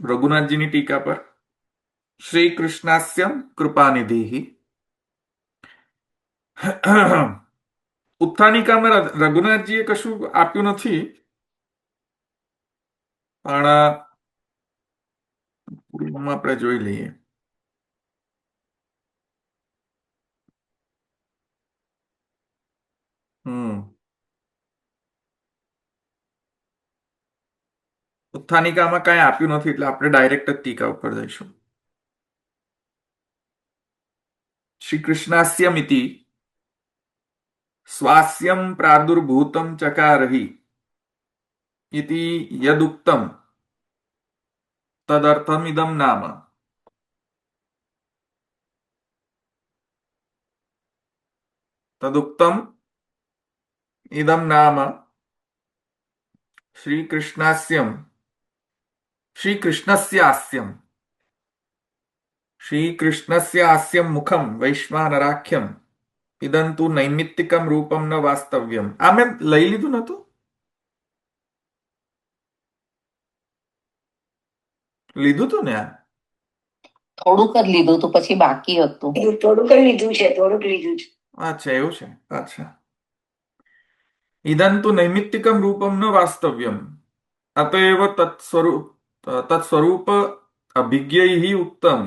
રઘુનાથજીની ટીકા પર શ્રી કૃષ્ણાસ્ય કૃપાનિધિ ઉત્થાનિકામાં રઘુનાથજીએ કશું આપ્યું નથી, પણ પૂર્વમાં આપણે જોઈ લઈએ. ઉત્થાનિકામાં કાંઈ આપ્યું નથી, એટલે આપણે ડાયરેક્ટ જ ટીકા ઉપર જઈશું. શ્રી કૃષ્ણાસ્યમિતિ સ્વાસ્યમ પ્રાદુર્ભૂતમ ચકારહિ ઇતિ યદુક્તમ તદર્થમિદમ નામ. તદુક્તમ ઇદમ નામ શ્રીકૃષ્ણાસ્યમ શ્રીકૃષ્ણસ્યાસ્યમ શ્રીકૃષ્ણસ્યાસ્યમ મુખમ વૈશ્વાનરાખ્યમ ઇદંતુ નૈમિત્તિકમ રૂપમ ન વાસ્તવ્યમ. આ મેં લઈ લીધું નતું? લીધું તું ને? આ થોડુંક જ લીધું તું, પછી બાકી હતું. થોડુંક જ લીધું છે, થોડુંક લીધું છે. અચ્છા, એવું છે. અચ્છા. ઇદંતુ નૈમિત્તિકમ રૂપમ ન વાસ્તવ્યમ અતએવ તત્સ્વરૂપ અભિજ્ઞૈઃ ઉક્તમ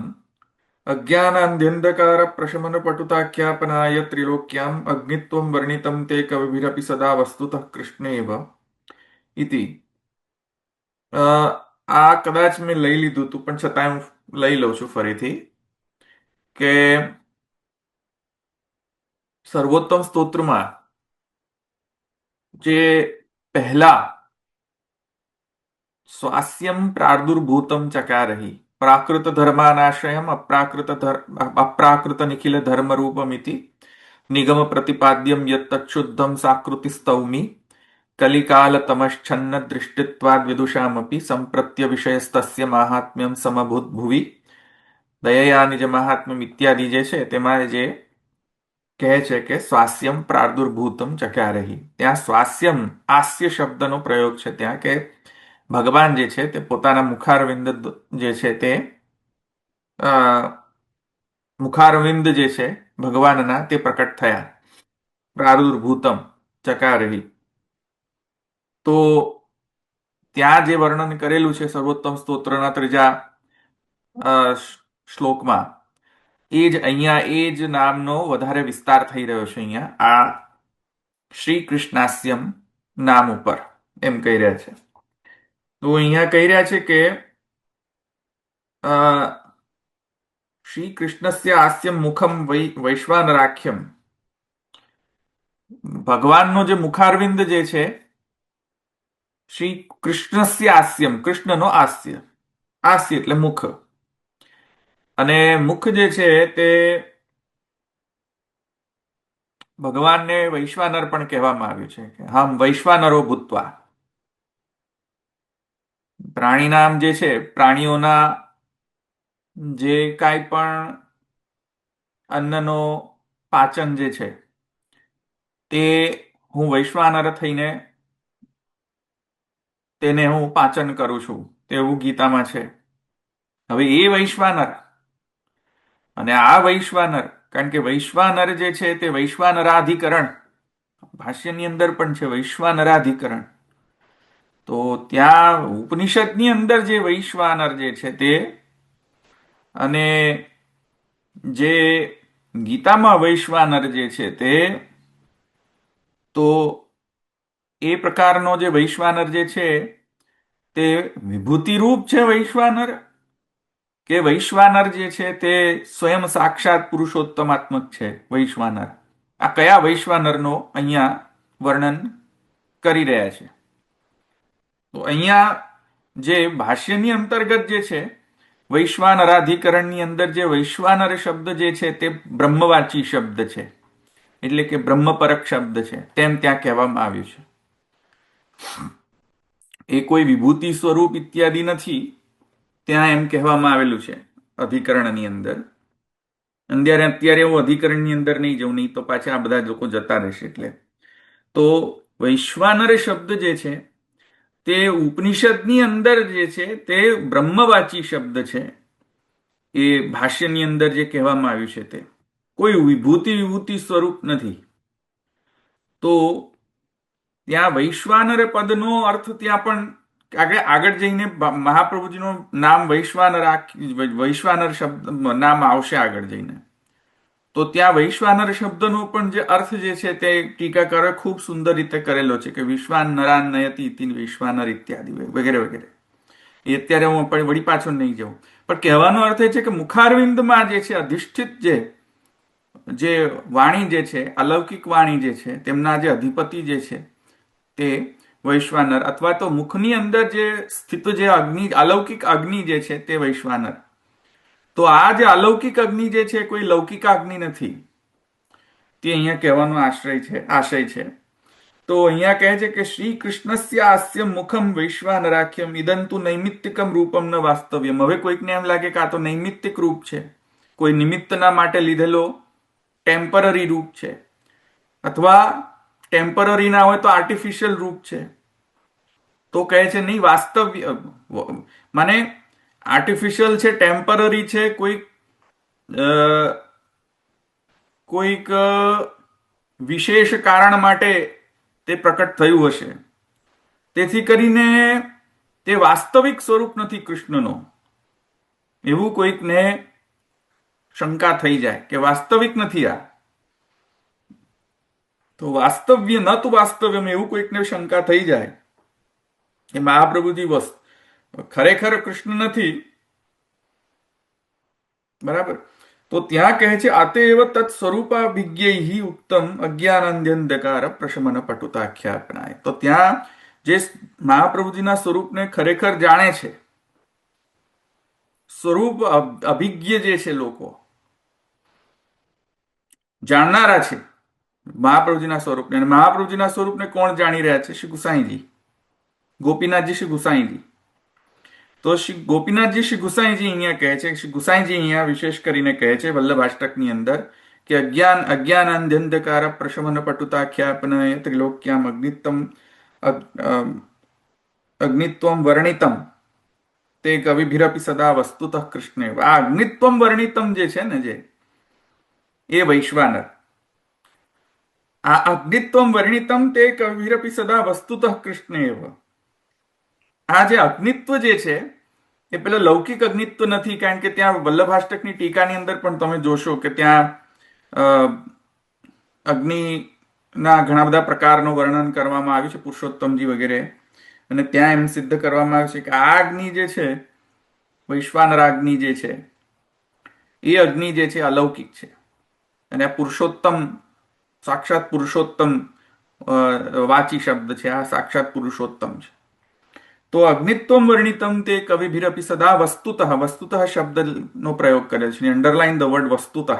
અજ્ઞાનાંધ્યંધકાર પ્રશમન પટુતાખ્યાપનાય ત્રિલોક્યામ અગ્નિત્વમ વર્ણિતમ તે કવિભિરપી સદા વસ્તુતઃ કૃષ્ણેવ ઇતિ. આ કદાચ મેં લઈ લીધું હતું, પણ છતાં હું લઈ લઉં છું ફરીથી કે સર્વોત્તમ સ્તોત્રમાં જે પહેલા સ્વાસ્યમ પ્રાદુર્ભૂતમ ચકારહિ પ્રાકૃત ધર્માનાશ્રયમ અપ્રાકૃત નિખિલ ધર્મ રૂપમિતિ નિગમ પ્રતિપાદ્યમ યત્તક્ષુદ્ધમ સાકૃતિ સ્તૌમી કલિકાલ તમશ્છન્ન દૃષ્ટિત્વાદ વિદુષામપી સંપ્રત્ય વિષયસ્તસ્ય માહાત્મ્યમ સમભૂત ભુવિ દયયા નિજ મહાત્મ્યમ ઇત્યાદિ જે છે તેમાં જે કહે છે કે સ્વાસ્યમ પ્રાદુર્ભૂતમ ચકારહિ, ત્યાં સ્વાસ્યમ આસ્ય શબ્દનો પ્રયોગ છે ત્યાં, કે ભગવાન જે છે તે પોતાના મુખારવિંદ જે છે તે મુખારવિંદ જે છે ભગવાનના તે પ્રકટ થયા. પ્રાદુર્ભૂતમ ચકારહિ, તો ત્યાં જે વર્ણન કરેલું છે સર્વોત્તમ સ્તોત્રના 3જા શ્લોકમાં, એ જ અહીંયા એ જ નામનો વધારે વિસ્તાર થઈ રહ્યો છે. અહીંયા આ શ્રી કૃષ્ણાસ્યમ નામ ઉપર એમ કહી રહ્યા છે. તો અહીંયા કહી રહ્યા છે કે શ્રી કૃષ્ણસ્ય આસ્યમ મુખમ વૈશ્વાનરાખ્યમ, ભગવાનનો જે મુખારવિંદ જે છે, શ્રી કૃષ્ણસ્ય આસ્યમ, કૃષ્ણનો આસ્ય, આસ્ય એટલે મુખ, અને મુખ જે છે તે ભગવાનને વૈશ્વાનર પણ કહેવામાં આવ્યું છે કે હમ વૈશ્વાનરો ભૂત્વા. પ્રાણી નામ જે છે, પ્રાણીઓના જે કાંઈ પણ અન્નનો પાચન જે છે તે હું વૈશ્વાનર થઈને તેને હું પાચન કરું છું, તેવું ગીતામાં છે. હવે એ વૈશ્વાનર અને આ વૈશ્વાનર, કારણ કે વૈશ્વાનર જે છે તે વૈશ્વાનરાધિકરણ ભાષ્યની અંદર પણ છે, વૈશ્વાનરાધિકરણ. તો ત્યાં ઉપનિષદની અંદર જે વૈશ્વાનર જે છે તે, અને જે ગીતામાં વૈશ્વાનર જે છે તે, તો એ પ્રકારનો જે વૈશ્વાનર જે છે તે વિભૂતિ રૂપ છે વૈશ્વાનર, કે વૈશ્વાનર જે છે તે સ્વયં સાક્ષાત પુરુષોત્તમાત્મક છે વૈશ્વાનર. આ કયા વૈશ્વાનરનો અહીંયા વર્ણન કરી રહ્યા છે? તો અહીંયા જે ભાષ્યની અંતર્ગત જે છે વૈશ્વાનરાધિકરણની અંદર જે વૈશ્વાનર શબ્દ જે છે તે બ્રહ્મવાચી શબ્દ છે, એટલે કે બ્રહ્મપરક શબ્દ છે, તેમ ત્યાં કહેવામાં આવ્યું છે. એ કોઈ વિભૂતિ સ્વરૂપ ઇત્યાદિ નથી, ત્યાં એમ કહેવામાં આવેલું છે અધિકરણની અંદર. અત્યારે હું અધિકરણની અંદર નહીં જઉં, નહીં તો પાછા આ બધા લોકો જતા રહેશે. એટલે તો વૈશ્વાનર શબ્દ જે છે તે ઉપનિષદની અંદર જે છે તે બ્રહ્મવાચી શબ્દ છે. એ ભાષ્યની અંદર જે કહેવામાં આવ્યું છે તે કોઈ વિભૂતિ સ્વરૂપ નથી. તો ત્યાં વૈશ્વાનર પદનો અર્થ ત્યાં પણ આગળ જઈને મહાપ્રભુજીનું નામ વૈશ્વાનર શબ્દ નામ આવશે આગળ જઈને. તો ત્યાં વૈશ્વાનર શબ્દનો પણ જે અર્થ જે છે તે ટીકાકારોએ ખૂબ સુંદર રીતે કરેલો છે કે વિશ્વાન નરાન નયતિ ઇતિ વૈશ્વાનર ઇત્યાદિ વગેરે વગેરે. એ અત્યારે હું વળી પાછો નહીં જાઉં, પણ કહેવાનો અર્થ એ છે કે મુખારવિંદમાં જે છે અધિષ્ઠિત જે વાણી જે છે, અલૌકિક વાણી જે છે, તેમના જે અધિપતિ જે છે તે વૈશ્વાનર, અથવા તો મુખની અંદર જે સ્થિત જે અગ્નિ, અલૌકિક અગ્નિ જે છે તે વૈશ્વાનર. તો આ જે અલૌકિક અગ્નિ જે છે કોઈ લૌકિક અગ્નિ નથી, તે અહીંયા કહેવાનો આશય છે. તો અહીંયા કહે છે કે શ્રી કૃષ્ણસ્ય આસ્ય મુખમ વૈશ્વાનરાખ્યમ ઇદંતુ નૈમિત્તિકમ રૂપમ ન વાસ્તવ્યમ. હવે કોઈકને એમ લાગે કે આ તો નૈમિત્તિક રૂપ છે, કોઈ નિમિત્તના માટે લીધેલો ટેમ્પરરી રૂપ છે, અથવા ટેમ્પરરી ના હોય તો આર્ટિફિશિયલ રૂપ છે. તો કહે છે નહીં, વાસ્તવ્ય માને આર્ટિફિશિયલ છે, ટેમ્પરરી છે, કોઈક વિશેષ કારણ માટે તે પ્રકટ થયું હશે. તેથી કરીને તે વાસ્તવિક સ્વરૂપ નથી કૃષ્ણનો, એવું કોઈકને શંકા થઈ જાય કે વાસ્તવિક નથી આ. તો વાસ્તવ્ય ન તો વાસ્તવ્યમ, એવું કોઈકને શંકા થઈ જાય કે મહાપ્રભુજી ખરેખર કૃષ્ણ નથી. બરાબર. તો ત્યાં કહે છે અતએવ તત્ સ્વરૂપાભિજ્ઞૈ ઉક્તમ અજ્ઞાનાંધ્યંધકાર પ્રશમન પટુતાખ્યાપનાય. તો ત્યાં જે મહાપ્રભુજીના સ્વરૂપને ખરેખર જાણે છે, સ્વરૂપ અભિજ્ઞ જે છે, લોકો જાણનારા છે મહાપ્રભુજીના સ્વરૂપને. અને મહાપ્રભુજીના સ્વરૂપને કોણ જાણી રહ્યા છે? શ્રી ગુસાઈજી, ગોપીનાથજી શ્રી ગુસાઈજી. તો શ્રી ગોપીનાથજી શ્રી ગુસાઈજી અહીંયા કહે છે, શ્રી ગુસાઈજી અહીંયા વિશેષ કરીને કહે છે વલ્લભાષ્ટકની અંદર કે અજ્ઞાનાંધ્યંધકાર પ્રશમન પટુતાખ્યાપનય ત્રિલોક્યામ અગ્નિત્વમ વર્ણિતમ તે કવિભિરપી સદા વસ્તુતઃ કૃષ્ણે. આ અગ્નિત્વમ વર્ણિતમ જે છે ને, જે એ વૈશ્વાનર, આ અગ્નિત્વમ વર્ણિતમ તે કવિભિરપી સદા વસ્તુતઃ કૃષ્ણે એવ. આ જે અગ્નિત્વ જે છે એ પેલા લૌકિક અગ્નિત્વ નથી, કારણ કે ત્યાં વલ્લભાષ્ટકની ટીકાની અંદર પણ તમે જોશો કે ત્યાં અગ્નિના ઘણા બધા પ્રકારનું વર્ણન કરવામાં આવ્યું છે, પુરુષોત્તમજી વગેરે. અને ત્યાં એમ સિદ્ધ કરવામાં આવ્યું છે કે આ અગ્નિ જે છે, વૈશ્વાનર અગ્નિ જે છે, એ અગ્નિ જે છે અલૌકિક છે. અને આ પુરુષોત્તમ, સાક્ષાત પુરુષોત્તમ વાચી શબ્દ છે, આ સાક્ષાત પુરુષોત્તમ છે. તો અગ્નિત્વમ વર્ણિતમ તે કવિભિરપી સદા વસ્તુતઃ, વસ્તુતઃ શબ્દનો પ્રયોગ કરે છે, અંડરલાઈન ધ વર્ડ વસ્તુતઃ.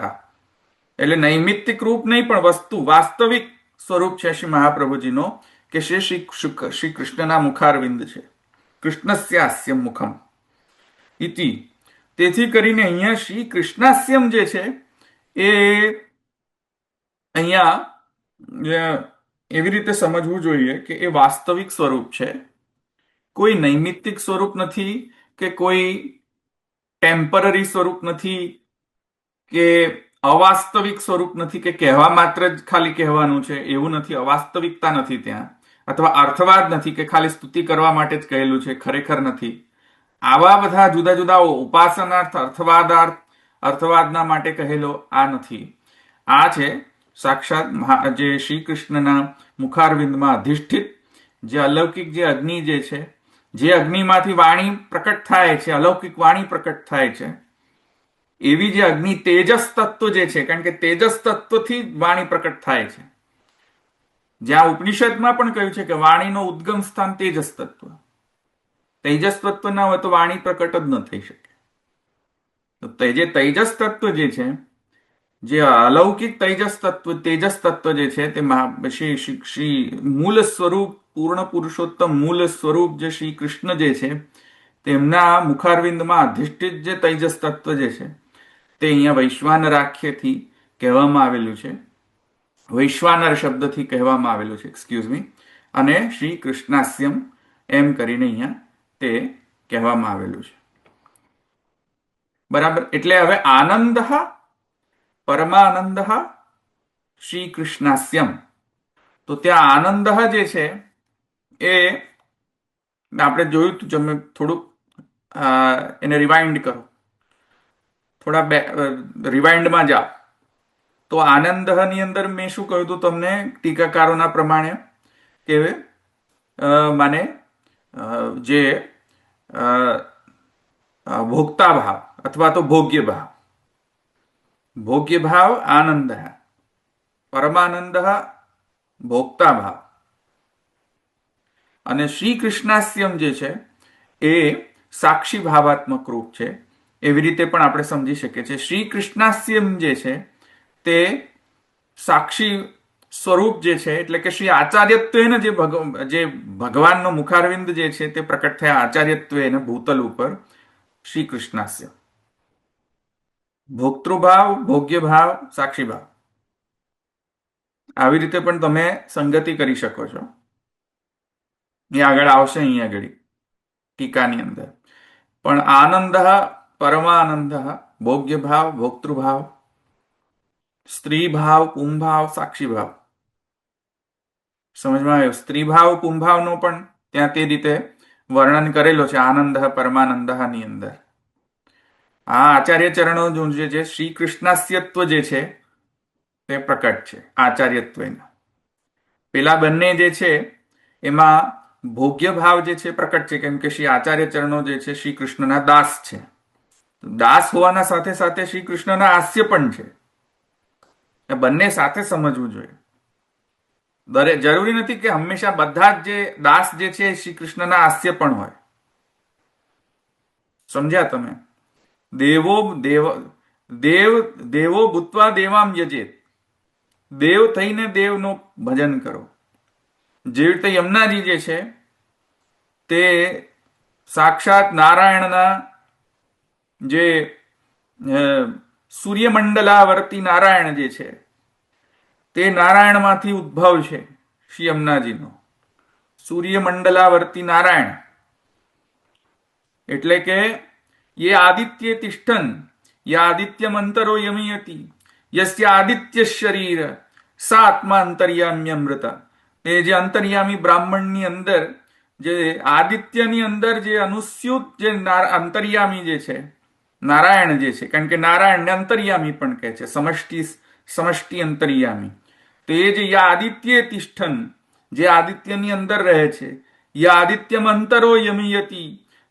એટલે નૈમિત્તિક રૂપ નહીં, પણ વસ્તુ, વાસ્તવિક સ્વરૂપ છે શ્રી મહાપ્રભુજીનો, કે શ્રી કૃષ્ણના મુખારવિંદ છે. કૃષ્ણસ્યાસ્યમ મુખમ ઇતિ. તેથી કરીને અહીંયા શ્રી કૃષ્ણાસ્યમ જે છે એ અહીંયા એવી રીતે સમજવું જોઈએ કે એ વાસ્તવિક સ્વરૂપ છે, કોઈ નૈમિત્તિક સ્વરૂપ નથી, કે કોઈ ટેમ્પરરી સ્વરૂપ નથી, કે અવાસ્તવિક સ્વરૂપ નથી, કે કહેવા માત્ર જ ખાલી કહેવાનું છે એવું નથી, અવાસ્તવિકતા નથી ત્યાં, અથવા અર્થવાદ નથી કે ખાલી સ્તુતિ કરવા માટે જ કહેલું છે, ખરેખર નથી. આવા બધા જુદા જુદા ઉપાસનાર્થ, અર્થવાદના માટે કહેલો આ નથી. આ છે સાક્ષાત જે શ્રી કૃષ્ણના મુખારવિંદમાં અધિષ્ઠિત જે અલૌકિક જે અગ્નિ જે છે, જે અગ્નિમાંથી વાણી પ્રકટ થાય છે, અલૌકિક વાણી પ્રકટ થાય છે, એવી જે અગ્નિ તેજસ તત્વ જે છે, કારણ કે તેજસ તત્વથી વાણી પ્રકટ થાય છે. જ્યાં ઉપનિષદમાં પણ કહ્યું છે કે વાણીનો ઉદ્ગમ સ્થાન તેજસ તત્વ. તેજસ તત્વ ના હોય તો વાણી પ્રકટ જ ન થઈ શકે. તો જે તેજસ તત્વ જે છે, જે અલૌકિક તેજસ તત્વ જે છે, તે શ્રી મૂળ સ્વરૂપ, પૂર્ણ પુરુષોત્તમ મૂળ સ્વરૂપ જે શ્રી કૃષ્ણ જે છે, તેમના મુખારવિંદમાં અધિષ્ઠિત જે તેજસ તત્વ જે છે, તે અહીંયા વૈશ્વાનરાખ્યથી કહેવામાં આવેલું છે, વૈશ્વાનર શબ્દથી કહેવામાં આવેલું છે, એક્સક્યુઝ મી. અને શ્રી કૃષ્ણાસ્યમ એમ કરીને અહીંયા તે કહેવામાં આવેલું છે. બરાબર. એટલે હવે આનંદ પરમાનંદ શ્રી કૃષ્ણાસ્યમ. તો ત્યાં આનંદ જે છે એ આપણે જોયું તું. તમે થોડુંક એને રિવાઇન્ડ કરો, થોડા રિવાઇન્ડમાં જાઓ. તો આનંદની અંદર મેં શું કહ્યું હતું તમને ટીકાકારોના પ્રમાણે કે માને જે ભોક્તા ભાવ અથવા તો ભોગ્ય ભાવ આનંદ, પરમાનંદ ભોક્તા ભાવ, અને શ્રી કૃષ્ણાસ્યમ જે છે એ સાક્ષી ભાવાત્મક રૂપ છે. એવી રીતે પણ આપણે સમજી શકીએ છીએ. શ્રી કૃષ્ણાસ્યમ જે છે તે સાક્ષી સ્વરૂપ જે છે, એટલે કે શ્રી આચાર્યત્વેને જે ભગવાનનો મુખારવિંદ જે છે તે પ્રકટ થયા આચાર્યત્વેને ભૂતલ ઉપર શ્રી કૃષ્ણાસ્ય. ભોક્તૃભાવ, ભોગ્ય ભાવ, સાક્ષી ભાવ, આવી રીતે પણ તમે સંગતિ કરી શકો છો. એ આગળ આવશે અહીંયા આગળ ટીકાની અંદર. પણ આનંદ, પરમાનંદ, ભોગ્ય ભાવ, ભોક્તૃભાવ, સ્ત્રી ભાવ, પુંભાવ, સાક્ષી ભાવ. સમજમાં આવ્યો? સ્ત્રી ભાવ, પુંભાવનો પણ ત્યાં તે રીતે વર્ણન કરેલો છે આનંદ પરમાનંદ ની અંદર. આ આચાર્ય ચરણો જે છે શ્રી કૃષ્ણાસ્યત્વ જે છે તે પ્રકટ છે આચાર્યત્વના. પેલા બંને જે છે એમાં ભોગ્ય ભાવ જે છે પ્રકટ છે, કેમ કે શ્રી આચાર્ય ચરણો જે છે શ્રી કૃષ્ણના દાસ છે. દાસ હોવાના સાથે સાથે શ્રી કૃષ્ણના હાસ્ય પણ છે. બંને સાથે સમજવું જોઈએ. જરૂરી નથી કે હંમેશા બધા જ જે દાસ જે છે શ્રી કૃષ્ણના હાસ્ય પણ હોય. સમજ્યા તમે? દેવો ભૂત્વા દેવામ યજેત. દેવ થઈને દેવનું ભજન કરો. જેવી રીતે યમુનાજી જે છે તે સાક્ષાત નારાયણના જે સૂર્યમંડલાવર્તી નારાયણ જે છે તે નારાયણમાંથી ઉદ્ભવ છે. શ્રી યમુનાજીનો સૂર્યમંડલાવર્તી નારાયણ એટલે કે ये आदित्य तिष्ठन या आदित्य मंतरो यमीयति यस्य आदित्य शरीर सा आत्मा अंतर्याम्यमृत. એ જે અંતર્યામી બ્રાહ્મણની અંદર જે આદિત્યની અંદર જે અનુસ્યુત જે અંતર્યામી જે છે નારાયણ જે છે, કારણ કે નારાયણને અંતર્યામી પણ કહે છે, સમષ્ટિ અંતર્યામી. તો એ જે આદિત્ય તિષ્ઠન જે આદિત્યની અંદર રહે છે, યા આદિત્ય મંતરો યમીયતિ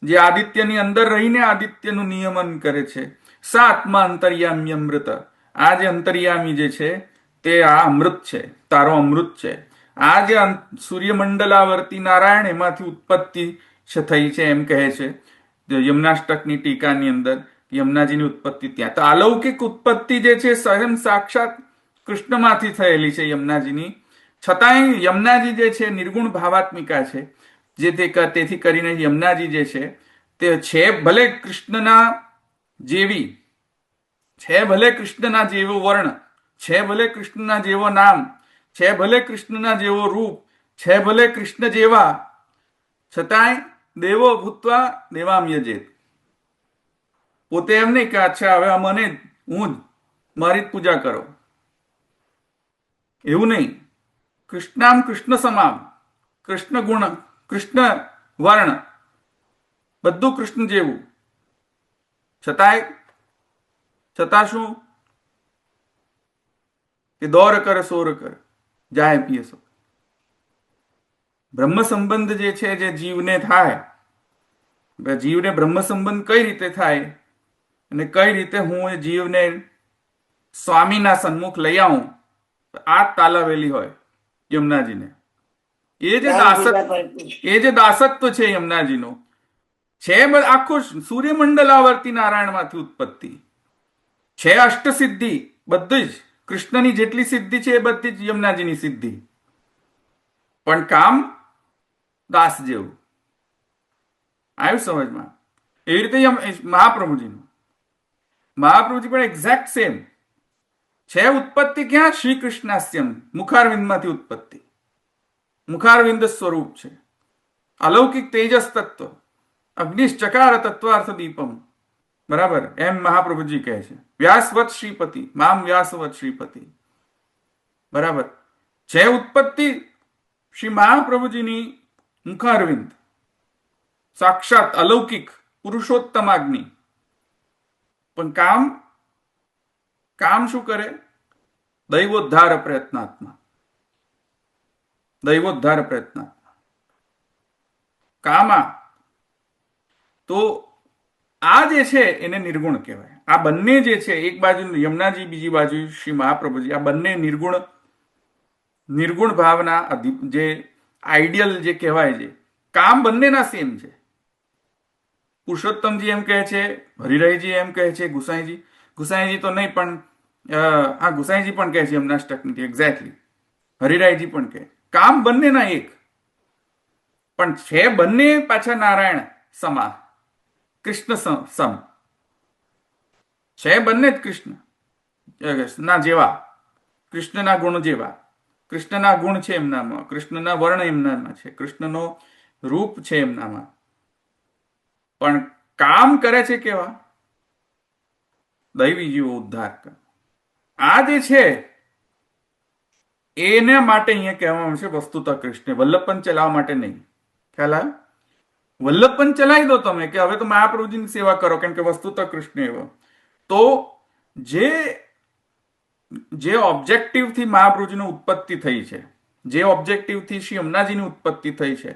જે આદિત્યની અંદર રહીને આદિત્યનું નિયમન કરે છે, સા આત્મા અંતર્યામી અમૃત. આ જે અંતર્યામી જે છે તે આ અમૃત છે, તારો અમૃત છે. આ જે સૂર્યમંડલાવર્તી નારાયણ એમાંથી ઉત્પત્તિ થઈ છે એમ કહે છે યમુનાષ્ટકની ટીકાની અંદર. યમુનાજીની ઉત્પત્તિ ત્યાં. તો અલૌકિક ઉત્પત્તિ જે છે સ્વયં સાક્ષાત કૃષ્ણમાંથી થયેલી છે યમુનાજીની. છતાંય યમુનાજી જે છે નિર્ગુણ ભાવાત્મિકા છે. તેથી કરીને યમુનાજી જે છે તે છે ભલે કૃષ્ણના જેવી, છે ભલે કૃષ્ણના જેવો વર્ણ, છે ભલે કૃષ્ણના જેવો નામ, છે ભલે કૃષ્ણના જેવો રૂપ, છે ભલે કૃષ્ણ જેવા, છતાંય દેવો ભૂતવા દેવામ યજેત. પોતે એમ નહીં કે અચ્છા હવે મને હું જ મારી જ પૂજા કરો, એવું નહીં. કૃષ્ણામ કૃષ્ણ સમામ, કૃષ્ણ ગુણ, કૃષ્ણ વર્ણ, બધું કૃષ્ણ જેવું, છતાં શું કે દોર કર સોર કર જાય પીએ સો. બ્રહ્મ સંબંધ જે છે જે જીવને થાય, જીવને બ્રહ્મ સંબંધ કઈ રીતે થાય અને કઈ રીતે હું એ જીવને સ્વામીના સન્મુખ લઈ આવું, આ તાલાવેલી હોય યમુનાજીને. એ જે દાસત્વ છે યમુનાજીનો છે, આખું સૂર્યમંડલાવર્તી નારાયણમાંથી ઉત્પત્તિ છે. અષ્ટ સિદ્ધિ બધી જ કૃષ્ણની જેટલી સિદ્ધિ છે એ બધી જ યમુનાજીની સિદ્ધિ, પણ કામ દાસ જેવું. આવ્યું સમજમાં? એવી રીતે મહાપ્રભુજી પણ એક્ઝેક્ટ સેમ છે. ઉત્પત્તિ ક્યાં? શ્રી કૃષ્ણાસ્યમ મુખારવિંદમાંથી ઉત્પત્તિ, મુખારવિંદ સ્વરૂપ છે. અલૌકિક તેજસ તત્વ, અગ્નિશ્ચકાર તત્વાર્થ દીપમ, બરાબર, એમ મહાપ્રભુજી કહે છે. વ્યાસવત શ્રીપતિ, મામ વ્યાસવત શ્રીપતિ, બરાબર. છે ઉત્પત્તિ શ્રી મહાપ્રભુજીની મુખારવિંદ, સાક્ષાત અલૌકિક પુરુષોત્તમાગ્નિ. પણ કામ કામ શું કરે? દૈવોદ્ધાર પ્રયત્નાત્મા, દૈવોદ્ધાર પ્રયત્નાત્મા કામા. તો આ જે છે એને નિર્ગુણ કહેવાય. આ બંને જે છે, એક બાજુ યમુનાજી, બીજી બાજુ શ્રી મહાપ્રભુજી, આ બંને નિર્ગુણ નિર્ગુણ ભાવના જે આઈડિયલ જે કહેવાય છે, કામ બંનેના સેમ છે. પુરુષોત્તમજી એમ કહે છે, હરિરાયજી એમ કહે છે, ગુસાઈજી તો નહીં, પણ હા, ગુસાઈજી પણ કહે છે એમનાષ્ટકની એક્ઝેક્ટલી, હરિરાયજી પણ કહે કામ બંનેના એક, પણ છે બંને પાછા નારાયણ સમા, કૃષ્ણ સમ છે, બંને જ કૃષ્ણ ના જેવા, કૃષ્ણના ગુણ જેવા. કૃષ્ણના ગુણ છે એમનામાં, કૃષ્ણના વર્ણ એમનામાં છે, કૃષ્ણનો રૂપ છે એમનામાં, પણ કામ કરે છે કેવા? દૈવી જીવો ઉદ્ધાર કર. આ જે છે એના માટે અહીંયા કહેવામાં છે વસ્તુતઃ કૃષ્ણ, વલ્લભપંત ચલાવવા માટે નહીં. ખ્યાલ આવે? વલ્લભપંત ચલાવી દો તમે કે હવે તો મહાપ્રભુજીની સેવા કરો, કેમ કે વસ્તુતઃ કૃષ્ણ એવો. તો જે ઓબ્જેક્ટિવથી મહાપ્રભુજીની ઉત્પત્તિ થઈ છે, જે ઓબ્જેક્ટિવથી શ્રી યમુનાજીની ઉત્પત્તિ થઈ છે,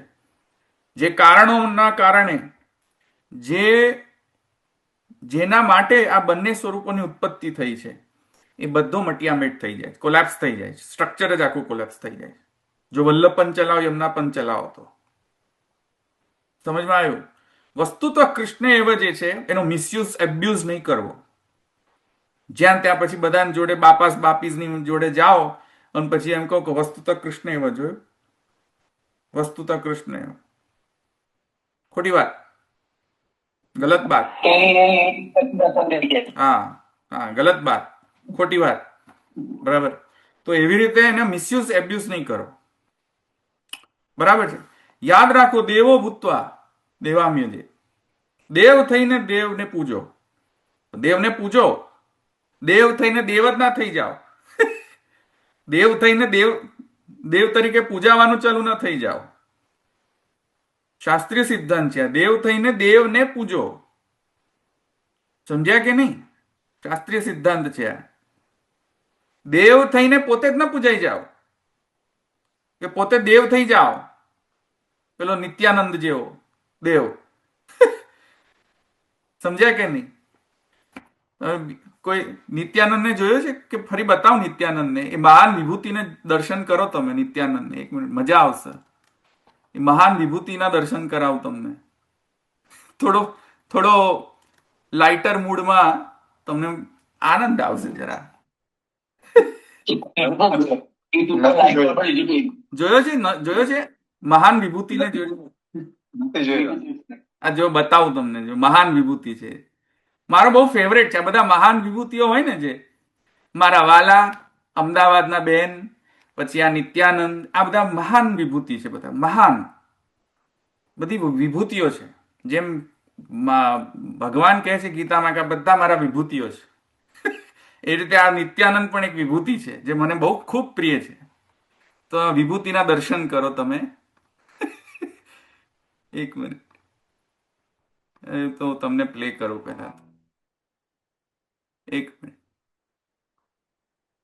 જે કારણોના કારણે, જેના માટે આ બંને સ્વરૂપોની ઉત્પત્તિ થઈ છે, એ બધો મટિયામેટ થઈ જાય, કોલેપ્સ થઈ જાય, સ્ટ્રક્ચર જ આખું કોલેપ્સ થઈ જાય. જો વલ્લભપંત ચલાવો, યમુનાપંત ચલાવો તો સમજમાં આવ્યું? વસ્તુ તો કૃષ્ણ એવ જે છે એનો મિસયુઝ, એબ્યુઝ નહીં કરવો. જ્યાં ત્યાં પછી બધા જોડે બાપાસ બાપીસની જોડે જાઓ અને પછી એમ કહો કે વસ્તુ તો કૃષ્ણ એવ જોયું, વસ્તુ તો કૃષ્ણ એવ. ખોટી વાત, ગલત બાત. હા હા, ગલત બાત, ખોટી વાત, બરાબર. તો એવી રીતે એને મિસયુઝ, એબ્યુઝ નહીં કરો, બરાબર છે. યાદ રાખો, દેવો ભૂતવા દેવામ્ય, જે દેવ થઈને દેવને પૂજો, દેવને પૂજો, દેવ થઈને દેવ જ ના થઈ જાઓ. દેવ થઈને દેવ તરીકે પૂજાવાનું ચાલુ ના થઈ જાઓ. શાસ્ત્રીય સિદ્ધાંત છે, દેવ થઈને દેવને પૂજો. સમજ્યા કે નહીં? શાસ્ત્રીય સિદ્ધાંત છે. દેવ થઈને પોતે જ ના પૂજાઈ જાઓ કે પોતે દેવ થઈ જાઓ, પેલો નિત્યાનંદ જેવો દેવ. સમજ્યા કે નહીં? કોઈ નિત્યાનંદને જોયો છે કે? ફરી બતાવો નિત્યાનંદને, એ મહાન વિભૂતિને દર્શન કરો તમે. નિત્યાનંદને એક મિનિટ, મજા આવશે. એ મહાન વિભૂતિના દર્શન કરાવું તમને. થોડો થોડો લાઇટર મૂડમાં તમને આનંદ આવશે જરા. જોયો છે મહાન વિભૂતિને? જોયો? આ જો બતાવું તમને, જો મહાન વિભૂતિ છે, મારો બહુ ફેવરેટ છે. આ બધા મહાન વિભૂતિઓ હોય ને, જે મારા વાલા અમદાવાદના બેન, પછી આ નિત્યાનંદ, આ બધા મહાન વિભૂતિ છે, બધા મહાન બધી વિભૂતિઓ છે. જેમ ભગવાન કહે છે ગીતામાં કે બધા મારા વિભૂતિઓ છે, એ રીતે આ નિત્યાનંદ પણ એક વિભૂતિ છે જે મને બહુ ખૂબ પ્રિય છે. તો વિભૂતિના દર્શન કરો તમે. એક મિનિટ, તો તમને પ્લે કરું પહેલા. એક મિનિટ.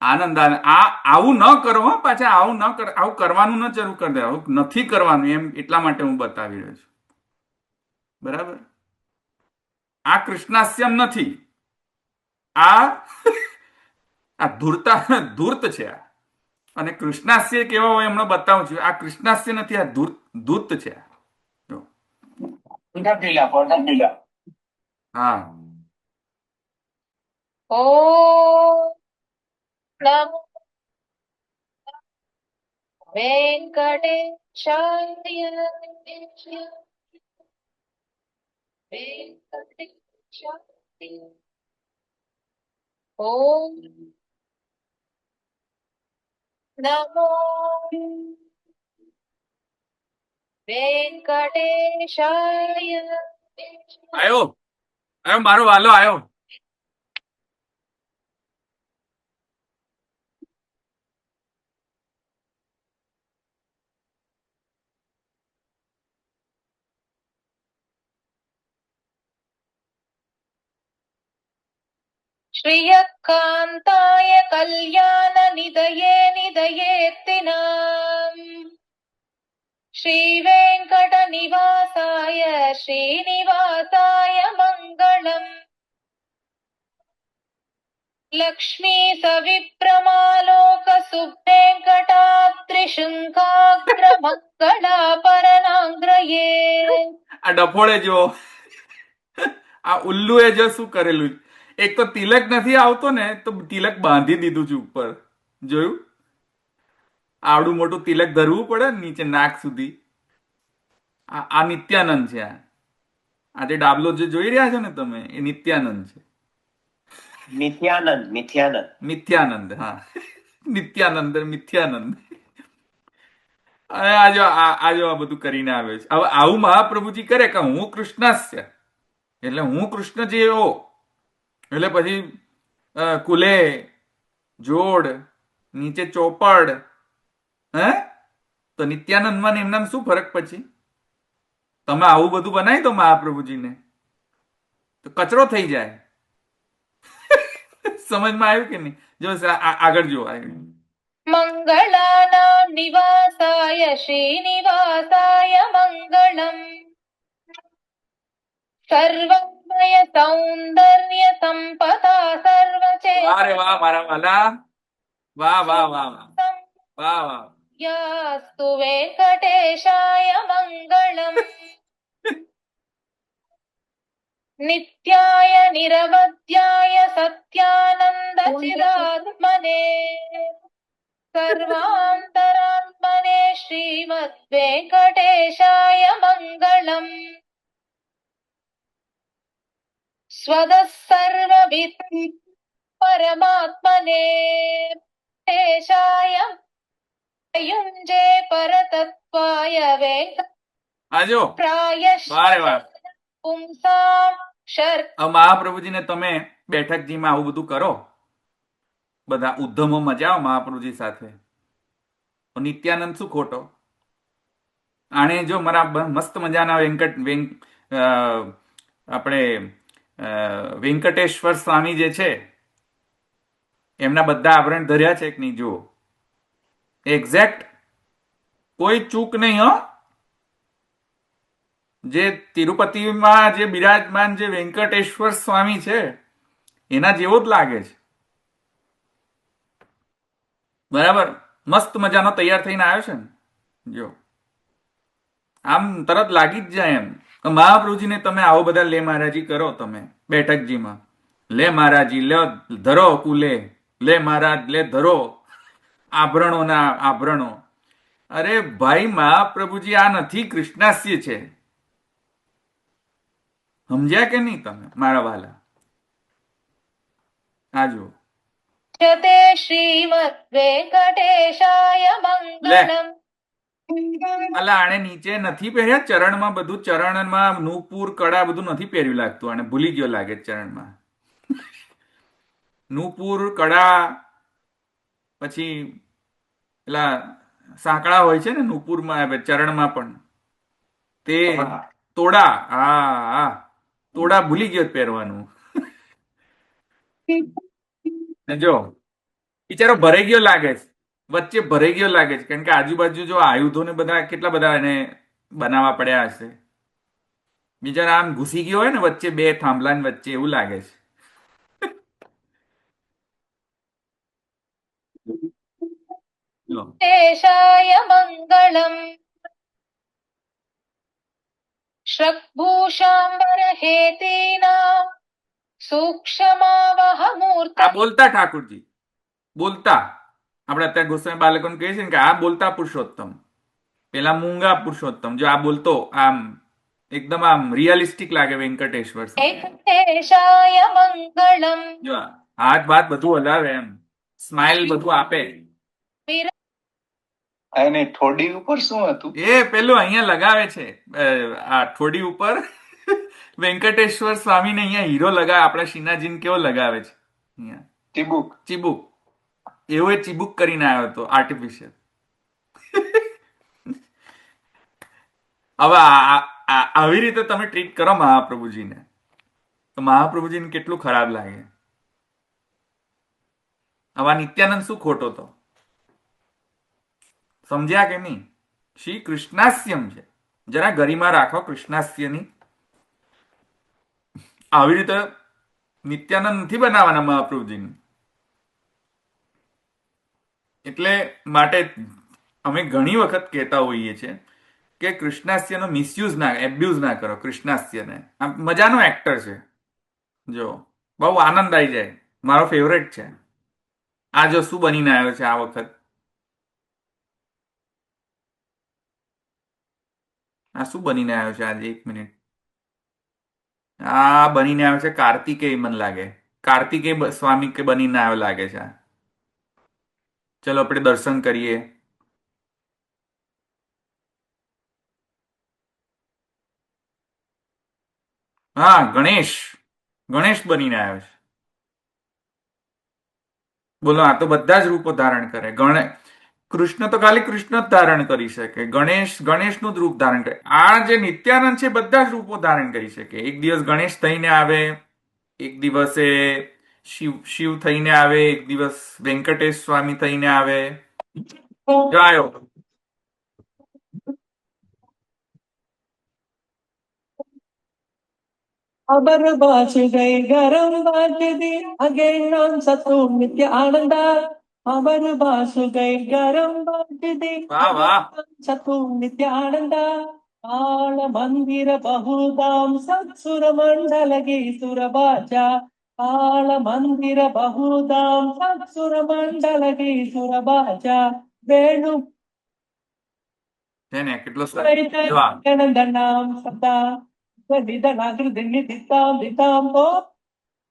આનંદ આવું ન કરો, પાછા આવું ન કર, આવું કરવાનું ન શરૂ કરી દે, આવું નથી કરવાનું એમ, એટલા માટે હું બતાવી રહ્યો છું, બરાબર. આ કૃષ્ણાસ્યમ નથી, આ ધૂર્ત છે. અને કૃષ્ણાસ્ય કેવા હોય હમણાં બતાવું છું. આ કૃષ્ણાસ્ય નથી, આ ધૂર્ત છે. હા, ઓ નમો વેંકટેશાય, વેંકટેશાય. ઓમ નમો વેંકટેશાય આયો આયો મારો વાલો આયો. श्रियकान्ताय कल्याणनिधये निधयेत्तिनाम् श्रीवेङ्कटनिवासाय श्रीनिवासाय मङ्गलम् लक्ष्मी सविप्रमालोक सुवेङ्कटाद्रिशृङ्गाग्रमङ्गलापरनाङ्ग्रये આ ડફોળે જો આ ઉલ્લુએ જો શું કરેલું, એક તો તિલક નથી આવતો ને તો તિલક બાંધી દીધું છે ઉપર, જોયું? આવડું મોટું તિલક ધરવું પડે ને નીચે નાક સુધી. આ નિત્યાનંદ છે. આ જે ડાબલો જે જોઈ રહ્યા છો ને તમે, એ નિત્યાનંદ છે. મિથ્યાનંદ, હા. નિત્યાનંદ મિથ્યાનંદ. અને આ બધું કરીને આવે છે. હવે આવું મહાપ્રભુજી કરે કે હું કૃષ્ણસ્ય, એટલે હું કૃષ્ણ જેવો, એટલે પછી કુલે જોડ નીચે ચોપડ, હે તો નિત્યાનંદમાં ને એમનામ શું ફરક? પછી તમે આવું બધું બનાવી દો મહાપ્રભુજીને તો કચરો થઈ જાય. સમજમાં આવ્યું કે નહીં? જો આગળ જો આવ્યું. मङ्गलानां निवासाय श्रीनिवासाय मङ्गलम् सर्वमय सौन्दर्य सम्पदा અરે વાહ મારા વાલા, વાહ વાહ વાહ વાહ વાહ. यास्तु वेङ्कटेशाय मङ्गलम् नित्याय निरवध्याय सत्यानन्द चिदात्मने सर्वान्तरात्मने श्रीमद्वेङ्कटेशाय मङ्गलम् स्वतः सर्ववित् परमात्मने वेङ्कटेशाय युञ्जे परतत्त्वाय આજો વારે વાહ. पुंसां शर् હવે મહાપ્રભુજીને તમે બેઠકજીમાં આવું બધું કરો, બધા ઉદ્ધમો મજાવો મહાપ્રભુજી સાથે, તો નિત્યાનંદ શું ખોટો? આણે જો મારા મસ્ત મજાના આપણે વેંકટેશ્વર સ્વામી જે છે એમના બધા આભરણ ધર્યા છે કે નહીં? જુઓ, એક્ઝેક્ટ કોઈ ચૂક નહીં હો. જે તિરુપતિમાં જે બિરાજમાન જે વેંકટેશ્વર સ્વામી છે એના જેવો જ લાગે છે. બરાબર, મસ્ત મજાનો તૈયાર થઈને આવ્યો છે ને, જો આમ તરત લાગી જ જાય એમ. મહાપ્રભુજીને તમે આવો બધા લે મહારાજી કરો, તમે બેઠકજીમાં લે મહારાજી લે ધરો કુલે, લે મહારાજ લે ધરો આભરણોના આભરણો. અરે ભાઈ મહાપ્રભુજી આ નથી, કૃષ્ણાસ્ય છે. સમજ્યા કે નહીં તમે મારા વાલા? આ જુઓ, ते श्रीमद्वेङ्कटेशाय मङ्गलम् અલા આણે નીચે નથી પહેર્યા ચરણમાં, બધું ચરણમાં નૂપુર કડા બધું નથી પહેર્યું લાગતું. આને ભૂલી ગયો લાગે ચરણમાં નૂપુર કડા, પછી પેલા સાંકળા હોય છે ને નૂપુરમાં, ચરણમાં પણ તે તોડા, હા તોડા ભૂલી ગયો પહેરવાનું. જો બિચારો ભરાઈ ગયો લાગે છે, વચ્ચે ભરાઈ ગયો લાગે છે, કારણ કે આજુબાજુ જો આયુધો ને બધા કેટલા બધા એને બનાવવા પડ્યા હશે. બિચારા આમ ઘૂસી ગયો હોય ને વચ્ચે બે થાંભલા વચ્ચે, એવું લાગે છે. देशाय मङ्गलम् श्रक्भूषाम्बरहेतीनां सूक्ष्मावहमूर्त આ બોલતા ઠાकुरજી, બોલતા આપણે અત્યારે ગોસ્વામી બાલકોને કહીએ છીએ ને કે આ બોલતા પુરુષોત્તમ, પેલા મૂંગા પુરુષોત્તમ. જો આ બોલતો આમ એકદમ આમ રિયલિસ્ટિક લાગે વેંકટેશ્વર. वेङ्कटेशाय मङ्गलम् જો હાથ ભાત બધું હલાવે એમ, સ્માઇલ બધું આપે. અને થોડી ઉપર શું હતું? એ પેલું અહીંયા લગાવે છે આ થોડી ઉપર વેંકટેશ્વર સ્વામીને અહીંયા હીરો લગાવે, આપણા શ્રીનાથજીને કેવો લગાવે છે અહીંયા ચીબુક. ચીબુક, એવો એ ચીબુક કરીને આવ્યો હતો આર્ટિફિશિયલ. હવે આવી રીતે તમે ટ્રીટ કરો મહાપ્રભુજીને તો મહાપ્રભુજીને કેટલું ખરાબ લાગે. હવે આ નિત્યાનંદ શું ખોટો તો સમજ્યા કે નહીં? શ્રી કૃષ્ણાસ્યમ છે, જરા ગરિમા રાખો કૃષ્ણાસ્યની. આવી રીતે નિત્યાનંદ નથી બનાવવાના મહાપ્રભુજીને. એટલે માટે અમે ઘણી વખત કહેતા હોઈએ છીએ કે કૃષ્ણાસ્યનો મિસયુઝ ના, એબ્યુઝ ના કરો કૃષ્ણાસ્યને. આ મજાનો એક્ટર છે, જો બહુ આનંદ આવી જાય, મારો ફેવરેટ છે. આ જો શું બનીને આવ્યો છે આ વખત, આ શું બનીને આવ્યો છે આજે? એક મિનિટ, આ બનીને આવ્યો છે કાર્તિકેય, મને લાગે કાર્તિકેય સ્વામી કે બનીને આવ્યો લાગે છે. ચલો આપણે દર્શન કરીએ. હા, ગણેશ બનીને આવ્યો છે. બોલો, આ તો બધા જ રૂપો ધારણ કરે. કૃષ્ણ તો ખાલી કૃષ્ણ જ ધારણ કરી શકે, ગણેશનું જ રૂપ ધારણ કરે. આ જે નિત્યાનંદ છે બધા જ રૂપો ધારણ કરી શકે. એક દિવસ ગણેશ થઈને આવે, એક દિવસે શિવ થઈને આવે, એક દિવસ વેંકટેશ સ્વામી થઈને આવે. જાયો अबर बास गई गरम बाजदी अगेन सतु नित्य आनंदा अबर बास गई गरम बाजदी વાહ વાહ. सतु नित्य आनंदा आल मंदिर बहुदाम सत्सुर मंडल गी सुरबाजा आल मंदिर बहुदाम सत्सुर मंडल गी सुरबाजा वेणु છે ને કેટલો સરસ. વાહ. नाम सदा दिताम दिताम तो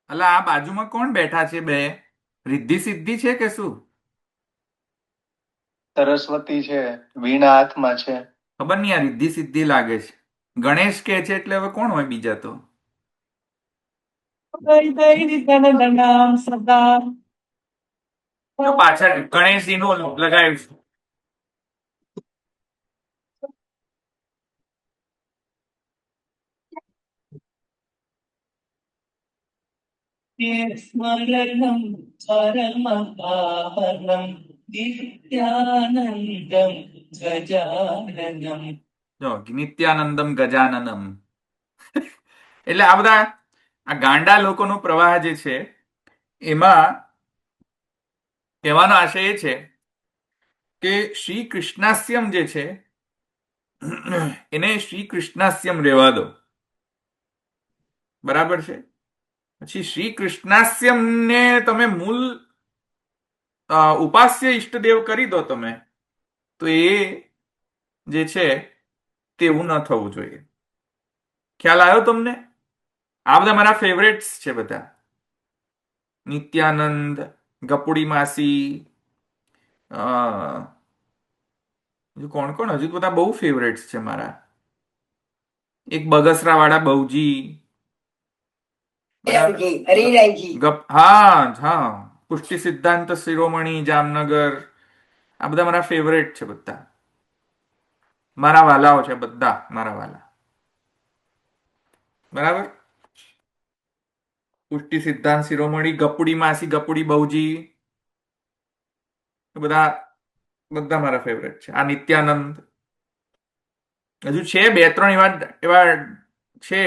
અલા, આ બાજુમાં કોણ બેઠા છે? બે રિદ્ધિ સિદ્ધિ છે કે શું? સરસ્વતી છે, વીણા હાથમાં છે. ખબર નહીં, આ રિદ્ધિ સિદ્ધિ લાગે છે. ગણેશ કે છે એટલે હવે કોણ હોય બીજા તો? नाम सदा જો પાછળ ગણેશજી નું લગાવ્યું છે. स्मरणं परमपावनं नित्यानन्दं गजाननम्. જો નિત્યાનંદમ ગજાનનમ. એટલે આ બધા આ ગાંડા લોકોનો પ્રવાહ જે છે એમાં કહેવાનો આશય એ છે કે શ્રી કૃષ્ણાસ્યમ જે છે એને શ્રી કૃષ્ણાસ્યમ રહેવા દો, બરાબર છે? પછી શ્રી કૃષ્ણાસ્યમને તમે મૂળ ઉપાસ્ય ઈષ્ટદેવ કરી દો તમે, તો એ જે છે તેવું ન થવું જોઈએ. ખ્યાલ આવ્યો તમને? આ બધા મારા ફેવરેટ્સ છે બધા. નિત્યાનંદ, ગપુડી માસી, કોણ કોણ હજુ બધા બહુ ફેવરેટ્સ છે મારા. એક બગસરા વાળા બહુજી, હરિરાયજી. હા, પુષ્ટિ સિદ્ધાંત શિરોમણી જામનગર, આ બધા મારા ફેવરેટ છે બધા. મારા વાલાઓ છે બધા, મારા વાલા. બરાબર? પુષ્ટિ સિદ્ધાંત શિરોમણી, ગપુડી માસી, ગપુડી બહુજી, બધા મારા ફેવરેટ છે. આ નિત્યાનંદ, હજુ છે બે ત્રણ એવા છે,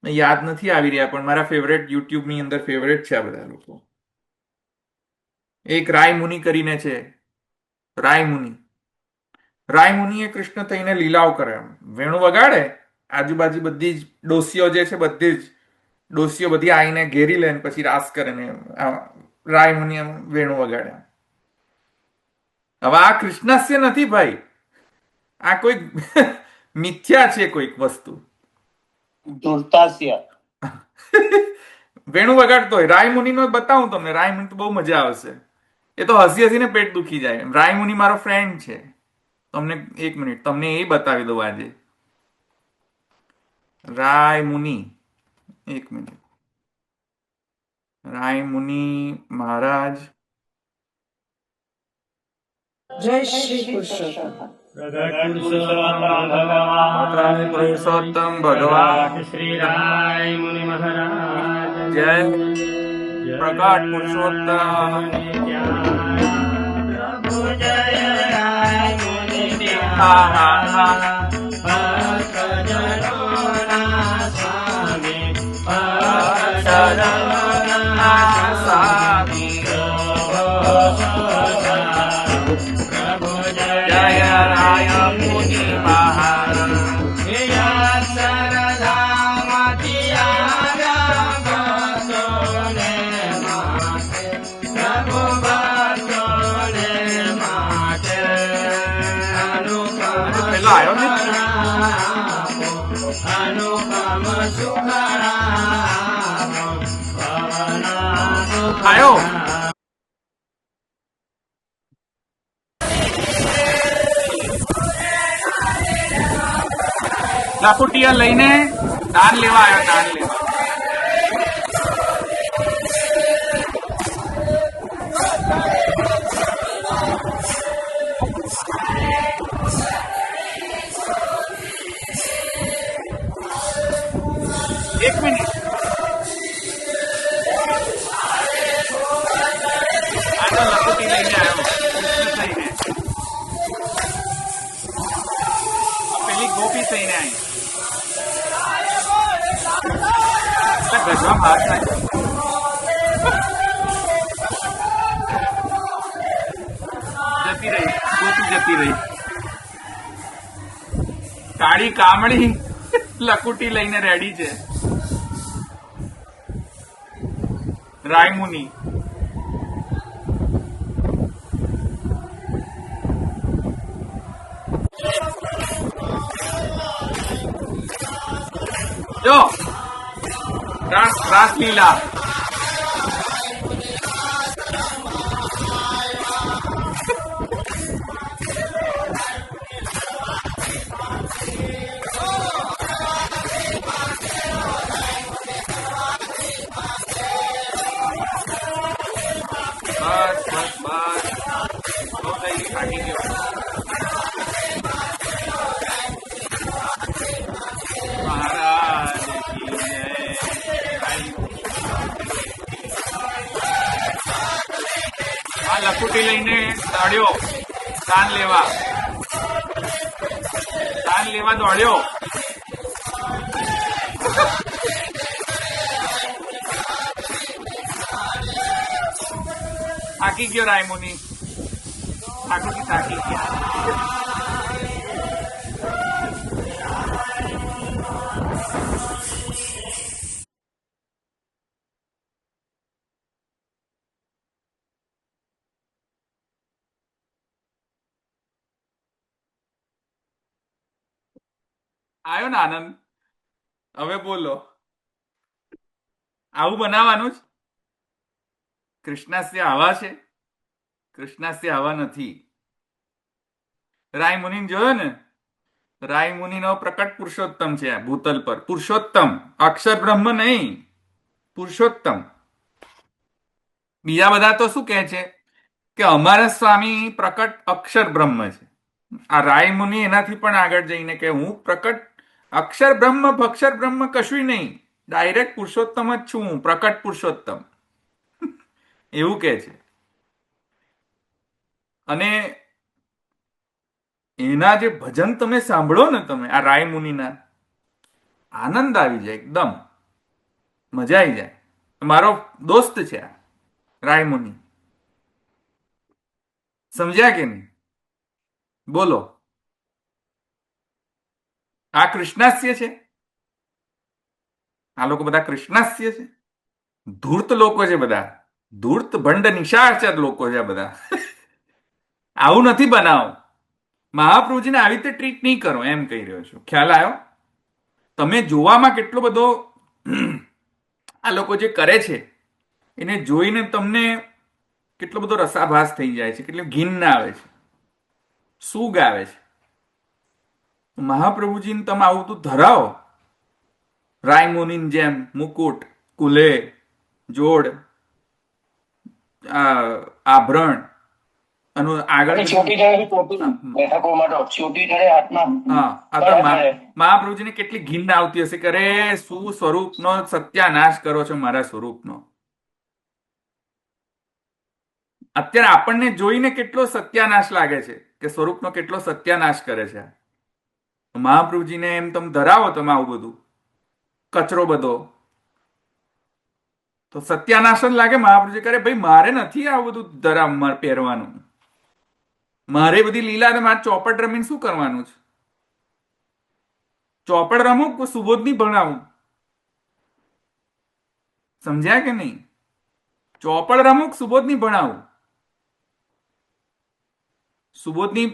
યાદ નથી આવી રહ્યા, પણ મારા ફેવરેટ યુટ્યુબની અંદર ફેવરેટ છે આ બધા લોકો. એક રાય મુનિ કરીને છે, રાય મુનિ એ કૃષ્ણ થઈને લીલાઓ કરે, વેણુ વગાડે, આજુબાજુ બધી જ ડોસીઓ જે છે બધી જ ડોસીઓ બધી આવીને ઘેરી લે, પછી રાસ કરે ને રાય મુનિ વેણુ વગાડે. હવે આ કૃષ્ણાસ્ય નથી ભાઈ, આ કોઈક મિથ્યા છે કોઈક વસ્તુ. દુર્તાસ્ય. વેણુ વગાડતો હોય રાય મુનિ નો બતાવું તમને. રાય મુનિ તો બહુ મજા આવશે. એ તો હસી હસીને પેટ દુખી જાય. રાય મુનિ મારો ફ્રેન્ડ છે. તમને એક મિનિટ, તમને એ બતાવી દઉં આજે. રાય મુનિ, એક મિનિટ. રાય મુનિ મહારાજ જય શ્રી કૃષ્ણ. પુરુષોત્તમ ભગવાન શ્રી રાય મુનિ મહારાજ જય પ્રગટ પુરુષોત્તમ. પ્રભુ જય રાય મુનિ હા હા હા. ભક્તજનોના સ્વામી શરણના સ્વામી. પ્રભુ જય જય રાય મુનિ મહારાજ. સરદામાંથી આવ્યા ભક્તોને માટે પ્રભુ ભક્તોને માટે અનુપમ પેલો આવ્યો ને? અનુપમ સુખરામ આવ્યો. લાપુટિયા લઈને દાન લેવા આવ્યો, દાન લેવા. એક મિનિટ. આ તો લપુટી લઈને આવ્યો, કૃષ્ણ થઈને. પેલી ગોપી થઈને આવી. ગજવામાં હાથ થાય. જતી રહી, ગોપી જતી રહી. કાળી કામળી લકુટી લઈને રેડી છે. રાયમુનિ જો રાસલીલા. બસ બસ બસ. બહુ થઈ ગઈ, થાકી ગયો. મહારાજ કી જય. આ લખુટી લઈને દોડ્યો દાન લેવા. દાન લેવા દોડ્યો. થાકી ગયો રાયમુનિ. ઠાકોરજી થાકી ગયા. આવ્યો ને આનંદ? હવે બોલો, આવું બનાવવાનું જ? કૃષ્ણાસ્ય આવા છે? કૃષ્ણાસ્ય આવા નથી. રાય મુનિને જોયો ને? રાય મુનિનો પ્રકટ પુરુષોત્તમ છે આ ભૂતલ પર. પુરુષોત્તમ, અક્ષર બ્રહ્મ નહીં, પુરુષોત્તમ. બીજા બધા તો શું કહે છે કે અમારા સ્વામી પ્રકટ અક્ષર બ્રહ્મ છે. આ રાય મુનિ એનાથી પણ આગળ જઈને કે હું પ્રકટ અક્ષર બ્રહ્મ ભક્ષર બ્રહ્મ કશું નહીં, ડાયરેક્ટ પુરુષોત્તમ જ છું હું, પ્રકટ પુરુષોત્તમ. એવું કે છે. અને એના જે ભજન તમે સાંભળો ને, તમે આ રાય મુનિના, આનંદ આવી જાય, એકદમ મજા આવી જાય. મારો દોસ્ત છે આ રાય મુનિ. સમજ્યા કે નહીં? બોલો. આ કૃષ્ણાસ્ય છે. આ લોકો બધા કૃષ્ણાસ્ય છે. ધૂર્ત લોકો છે બધા, ધૂર્ત ભંડ નિશાચર લોકો છે બધા. આવું નથી બનાવો. મહાપ્રભુજીને આવી રીતે ટ્રીટ નહીં કરો, એમ કહી રહ્યો છું. ખ્યાલ આવ્યો? તમે જોવામાં કેટલો બધો આ લોકો જે કરે છે એને જોઈને તમને કેટલો બધો રસાભાસ થઈ જાય છે, કેટલી ઘિન આવે છે, સુગ આવે છે. મહાપ્રભુજીને તમે આવું તો ધરાવો, રાયમુનિની જેમ મુકુટ, કુલે, જોડ, આભરણ અને આગળ ચોટી ચડે બેઠકો માટે ચોટી ચડે હાથમાં. હા આ તો મહાપ્રભુજીને કેટલી ઘિન આવતી હશે કે અરે શું સ્વરૂપનો સત્યાનાશ કરો છો મારા સ્વરૂપનો. અત્યારે આપણને જોઈને કેટલો સત્યાનાશ લાગે છે કે સ્વરૂપનો કેટલો સત્યાનાશ કરે છે. મહાપ્રભુજીને એમ તમે ધરાવો તમે આવું બધું કચરો બધો તો સત્યાનાશ જ લાગે. મહાપ્રભુજી કરે ભાઈ મારે નથી આવું બધું ધરાવ પહેરવાનું, મારે બધી લીલા મારે ચોપડ રમીને શું કરવાનું છે? ચોપડ રમું સુબોધની ભણાવું, સમજ્યા કે નહીં? ચોપડ રમું સુબોધની ભણાવું, સુબોધની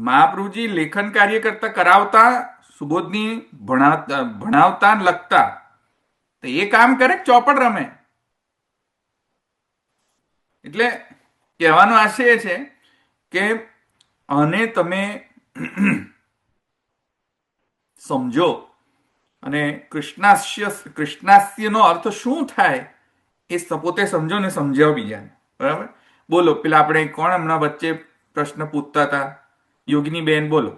મહાપ્રભુજી લેખન કાર્ય કરતા કરાવતા, સુબોધની ભણાવતા લખતા, તો એ કામ કરે ચોપડ રમે. એટલે કહેવાનો આશય છે કે આને તમે સમજો અને કૃષ્ણાસ્યનો અર્થ શું થાય એ પોતે સમજો ને સમજાવો બીજાને. બરાબર? બોલો, પેલા આપણે કોણ હમણાં વચ્ચે પ્રશ્ન પૂછતા હતા, યોગિની બેન, બોલો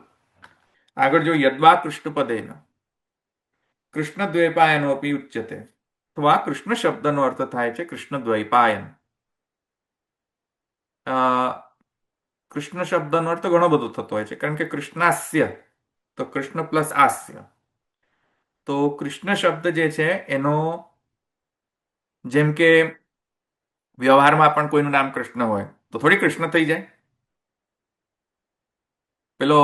આગળ જો. યદ્વા કૃષ્ણ પદેન કૃષ્ણ દ્વૈપાયનો અપી ઉચ્યતે. તો આ કૃષ્ણ શબ્દનો અર્થ થાય છે કૃષ્ણ દ્વૈપાયન. કૃષ્ણ શબ્દનો અર્થ ઘણો બધો થતો હોય છે, કારણ કે કૃષ્ણાસ્ય તો કૃષ્ણ પ્લસ આસ્ય. તો કૃષ્ણ શબ્દ જે છે એનો, જેમ કે વ્યવહારમાં પણ કોઈનું નામ કૃષ્ણ હોય તો થોડી કૃષ્ણ થઈ જાય. પેલો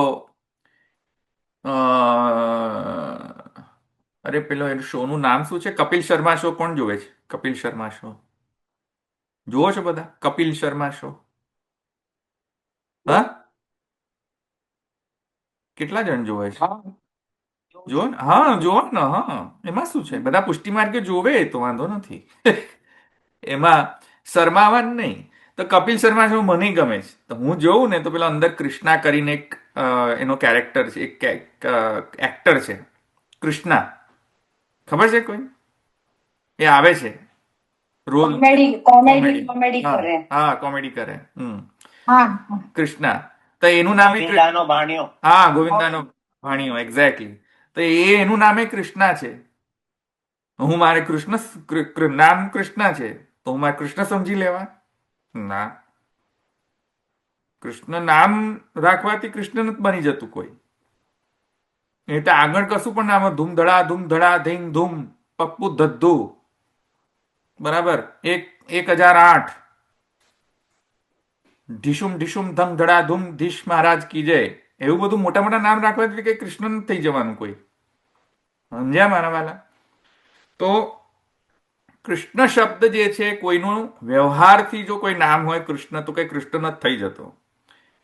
અરે પેલો એનું શોનું નામ શું છે? કપિલ શર્મા શો. કોણ જોવે છે કપિલ શર્મા શો? જુઓ છો બધા કપિલ શર્મા શો? હા, કેટલા જણ જોવે છે? જો ને, હા જોવો ને. હા, એમાં શું છે? બધા પુષ્ટિ માર્ગે જોવે તો વાંધો નથી. એમાં શર્માવાનું નહીં. તો કપિલ શર્મા શો મને ગમે છે, તો હું જોઉં ને તો પેલા અંદર કૃષ્ણા કરીને એક એનો કેરેક્ટર છે, એક એક્ટર છે કૃષ્ણા, ખબર છે કોઈ? એ આવે છે રોલ, કોમેડી કરે. હા કોમેડી કરે. હા, કૃષ્ણા. તો એનું નામ ગોવિંદાનો ભાણિયો. હા, ગોવિંદાનો ભાણિયો, એક્ઝેક્ટલી. તો એનું નામે કૃષ્ણા છે. હું મારે કૃષ્ણ નામ કૃષ્ણા છે તો હું મારે કૃષ્ણ સમજી લેવા? ના, કૃષ્ણ નામ રાખવાથી કૃષ્ણ નથી બની જતું કોઈ. એટલે આગળ કશું પણ નામ, ધૂમ ધડા ધીમ ધૂમ પપ્પુ ધદ્ધુ, બરાબર, 1008, ઢીશુમ ઢીશુમ ધમ ધડા ધૂમ ધીશ મહારાજ કી જય. એવું બધું મોટા મોટા નામ રાખવાથી કઈ કૃષ્ણ નથી થઈ જવાનું કોઈ. સમજ્યા મારા વાલા? તો કૃષ્ણ શબ્દ જે છે, કોઈનું વ્યવહારથી જો કોઈ નામ હોય કૃષ્ણ તો કઈ કૃષ્ણ નથી થઈ જતો.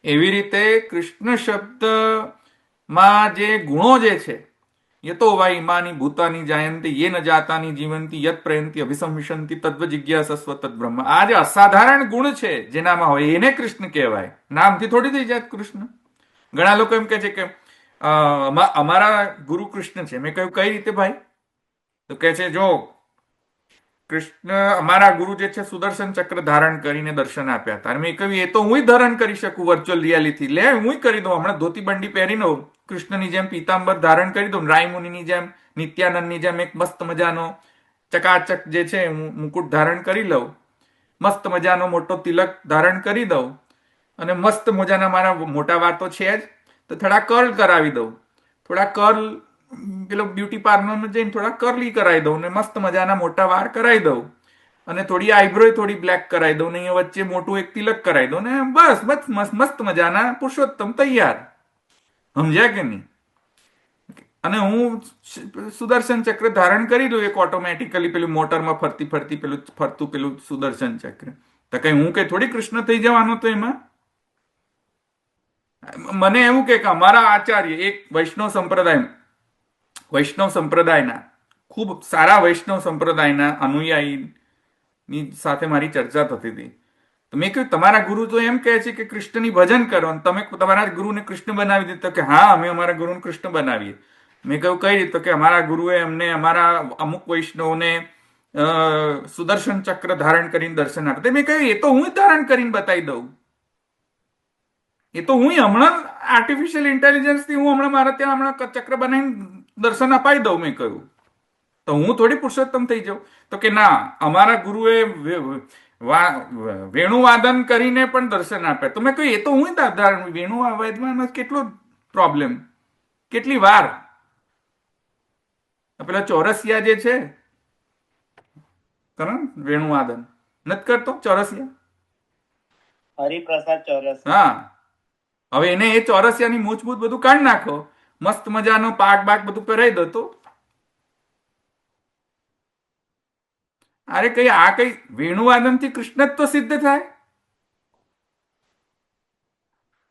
એવી રીતે કૃષ્ણ શબ્દમાં જે ગુણો જે છે, યતો વા ઇમાની ભૂતાની જાયંતી યેન જાતાની જીવંતી યત પ્રયંતી અભિસંવિશંતિ તદ્વ જિજ્ઞાસસ્વ તદ્બ્રહ્મ. આ જે અસાધારણ ગુણ છે જેનામાં હોય એને કૃષ્ણ કહેવાય. નામથી થોડી થઈ જાય કૃષ્ણ. ઘણા લોકો એમ કહે છે કે અમારા ગુરુ કૃષ્ણ છે. મેં કહ્યું કઈ રીતે ભાઈ? તો કહે છે જો કૃષ્ણ અમારા ગુરુ જે છે સુદર્શન ચક્ર ધારણ કરીને દર્શન આપ્યા હતા. મેં કહ્યું એ તો હું ધારણ કરી શકું વર્ચ્યુઅલ રિયાલિટી. લે હું કરી દઉં, હમણાં ધોતી બંડી પહેરીને કૃષ્ણની જેમ પીતાંબર ધારણ કરી દઉં, રાયમુનિની જેમ, નિત્યાનંદની જેમ એક મસ્ત મજાનો ચકાચક જે છે મુકુટ ધારણ કરી લઉં, મસ્ત મજાનો મોટો તિલક ધારણ કરી દઉં, અને મસ્ત મજાના મારા મોટા વાર તો છે જ, તો થોડા કર્લ કરાવી દઉં, થોડા કર્લ પેલો બ્યુટી પાર્લરમાં જઈને થોડા કર્લી કરાવી દઉં ને મસ્ત મજાના મોટા વાર કરાવી દઉં, અને થોડી આઈબ્રો થોડી બ્લેક કરાવી દઉં ને અહીંયા વચ્ચે મોટું એક તિલક કરાવી દઉં ને બસ મસ્ત મજાના પુરુષોત્તમ તૈયાર. સમજ્યા કે નહીં? અને હું સુદર્શન ચક્ર ધારણ કરી દઉં એક ઓટોમેટિકલી, પેલું મોટરમાં ફરતી ફરતી ફરતું પેલું સુદર્શન ચક્ર. તો કઈ હું કઈ થોડી કૃષ્ણ થઈ જવાનો? તો એમાં મને એવું કે અમારા આચાર્ય એક વૈષ્ણવ સંપ્રદાયના ખૂબ સારા વૈષ્ણવ સંપ્રદાયના અનુયાયી ની સાથે મારી ચર્ચા થતી હતી. તો મેં કહ્યું તમારા ગુરુ તો એમ કહે છે કે કૃષ્ણની ભજન કરો અને તમે તમારા ગુરુને કૃષ્ણ બનાવી દીધો. કે હા, અમે અમારા ગુરુને કૃષ્ણ બનાવીએ. મેં કહ્યું કઈ રીતે? કે અમારા ગુરુએ અમને અમારા અમુક વૈષ્ણવને સુદર્શન ચક્ર ધારણ કરીને દર્શન આપે. મેં કહ્યું એ તો હું ધારણ કરીને બતાવી દઉં. એ તો હું હમણાં આર્ટિફિશિયલ ઇન્ટેલિજન્સ થી હું હમણાં મારા ત્યાં હમણાં ચક્ર બનાવીને દર્શન અપાઈ દઉં. મેં કહ્યું તો હું થોડી પુરુષોત્તમ થઈ જાઉં? તો કે ના, અમારા ગુરુએ વેણુવાદન કરીને પણ દર્શન આપે. તો મેં કહ્યું એ તો હું વેણુવાદનમાં કેટલો પ્રોબ્લેમ, કેટલી વાર. પેલા ચોરસિયા જે છે કરો વેણુવાદન નથી કરતો ચોરસિયા, હરિપ્રસાદ ચોરસ. હા, હવે એને એ ચોરસિયાની મૂછબૂછ બધું કાઢી નાખો, મસ્ત મજાનો પાક બાક બધું પહેરાઈ દો તો અરે કઈ આ કઈ વેણુવાદન થી કૃષ્ણ જ તો સિદ્ધ થાય.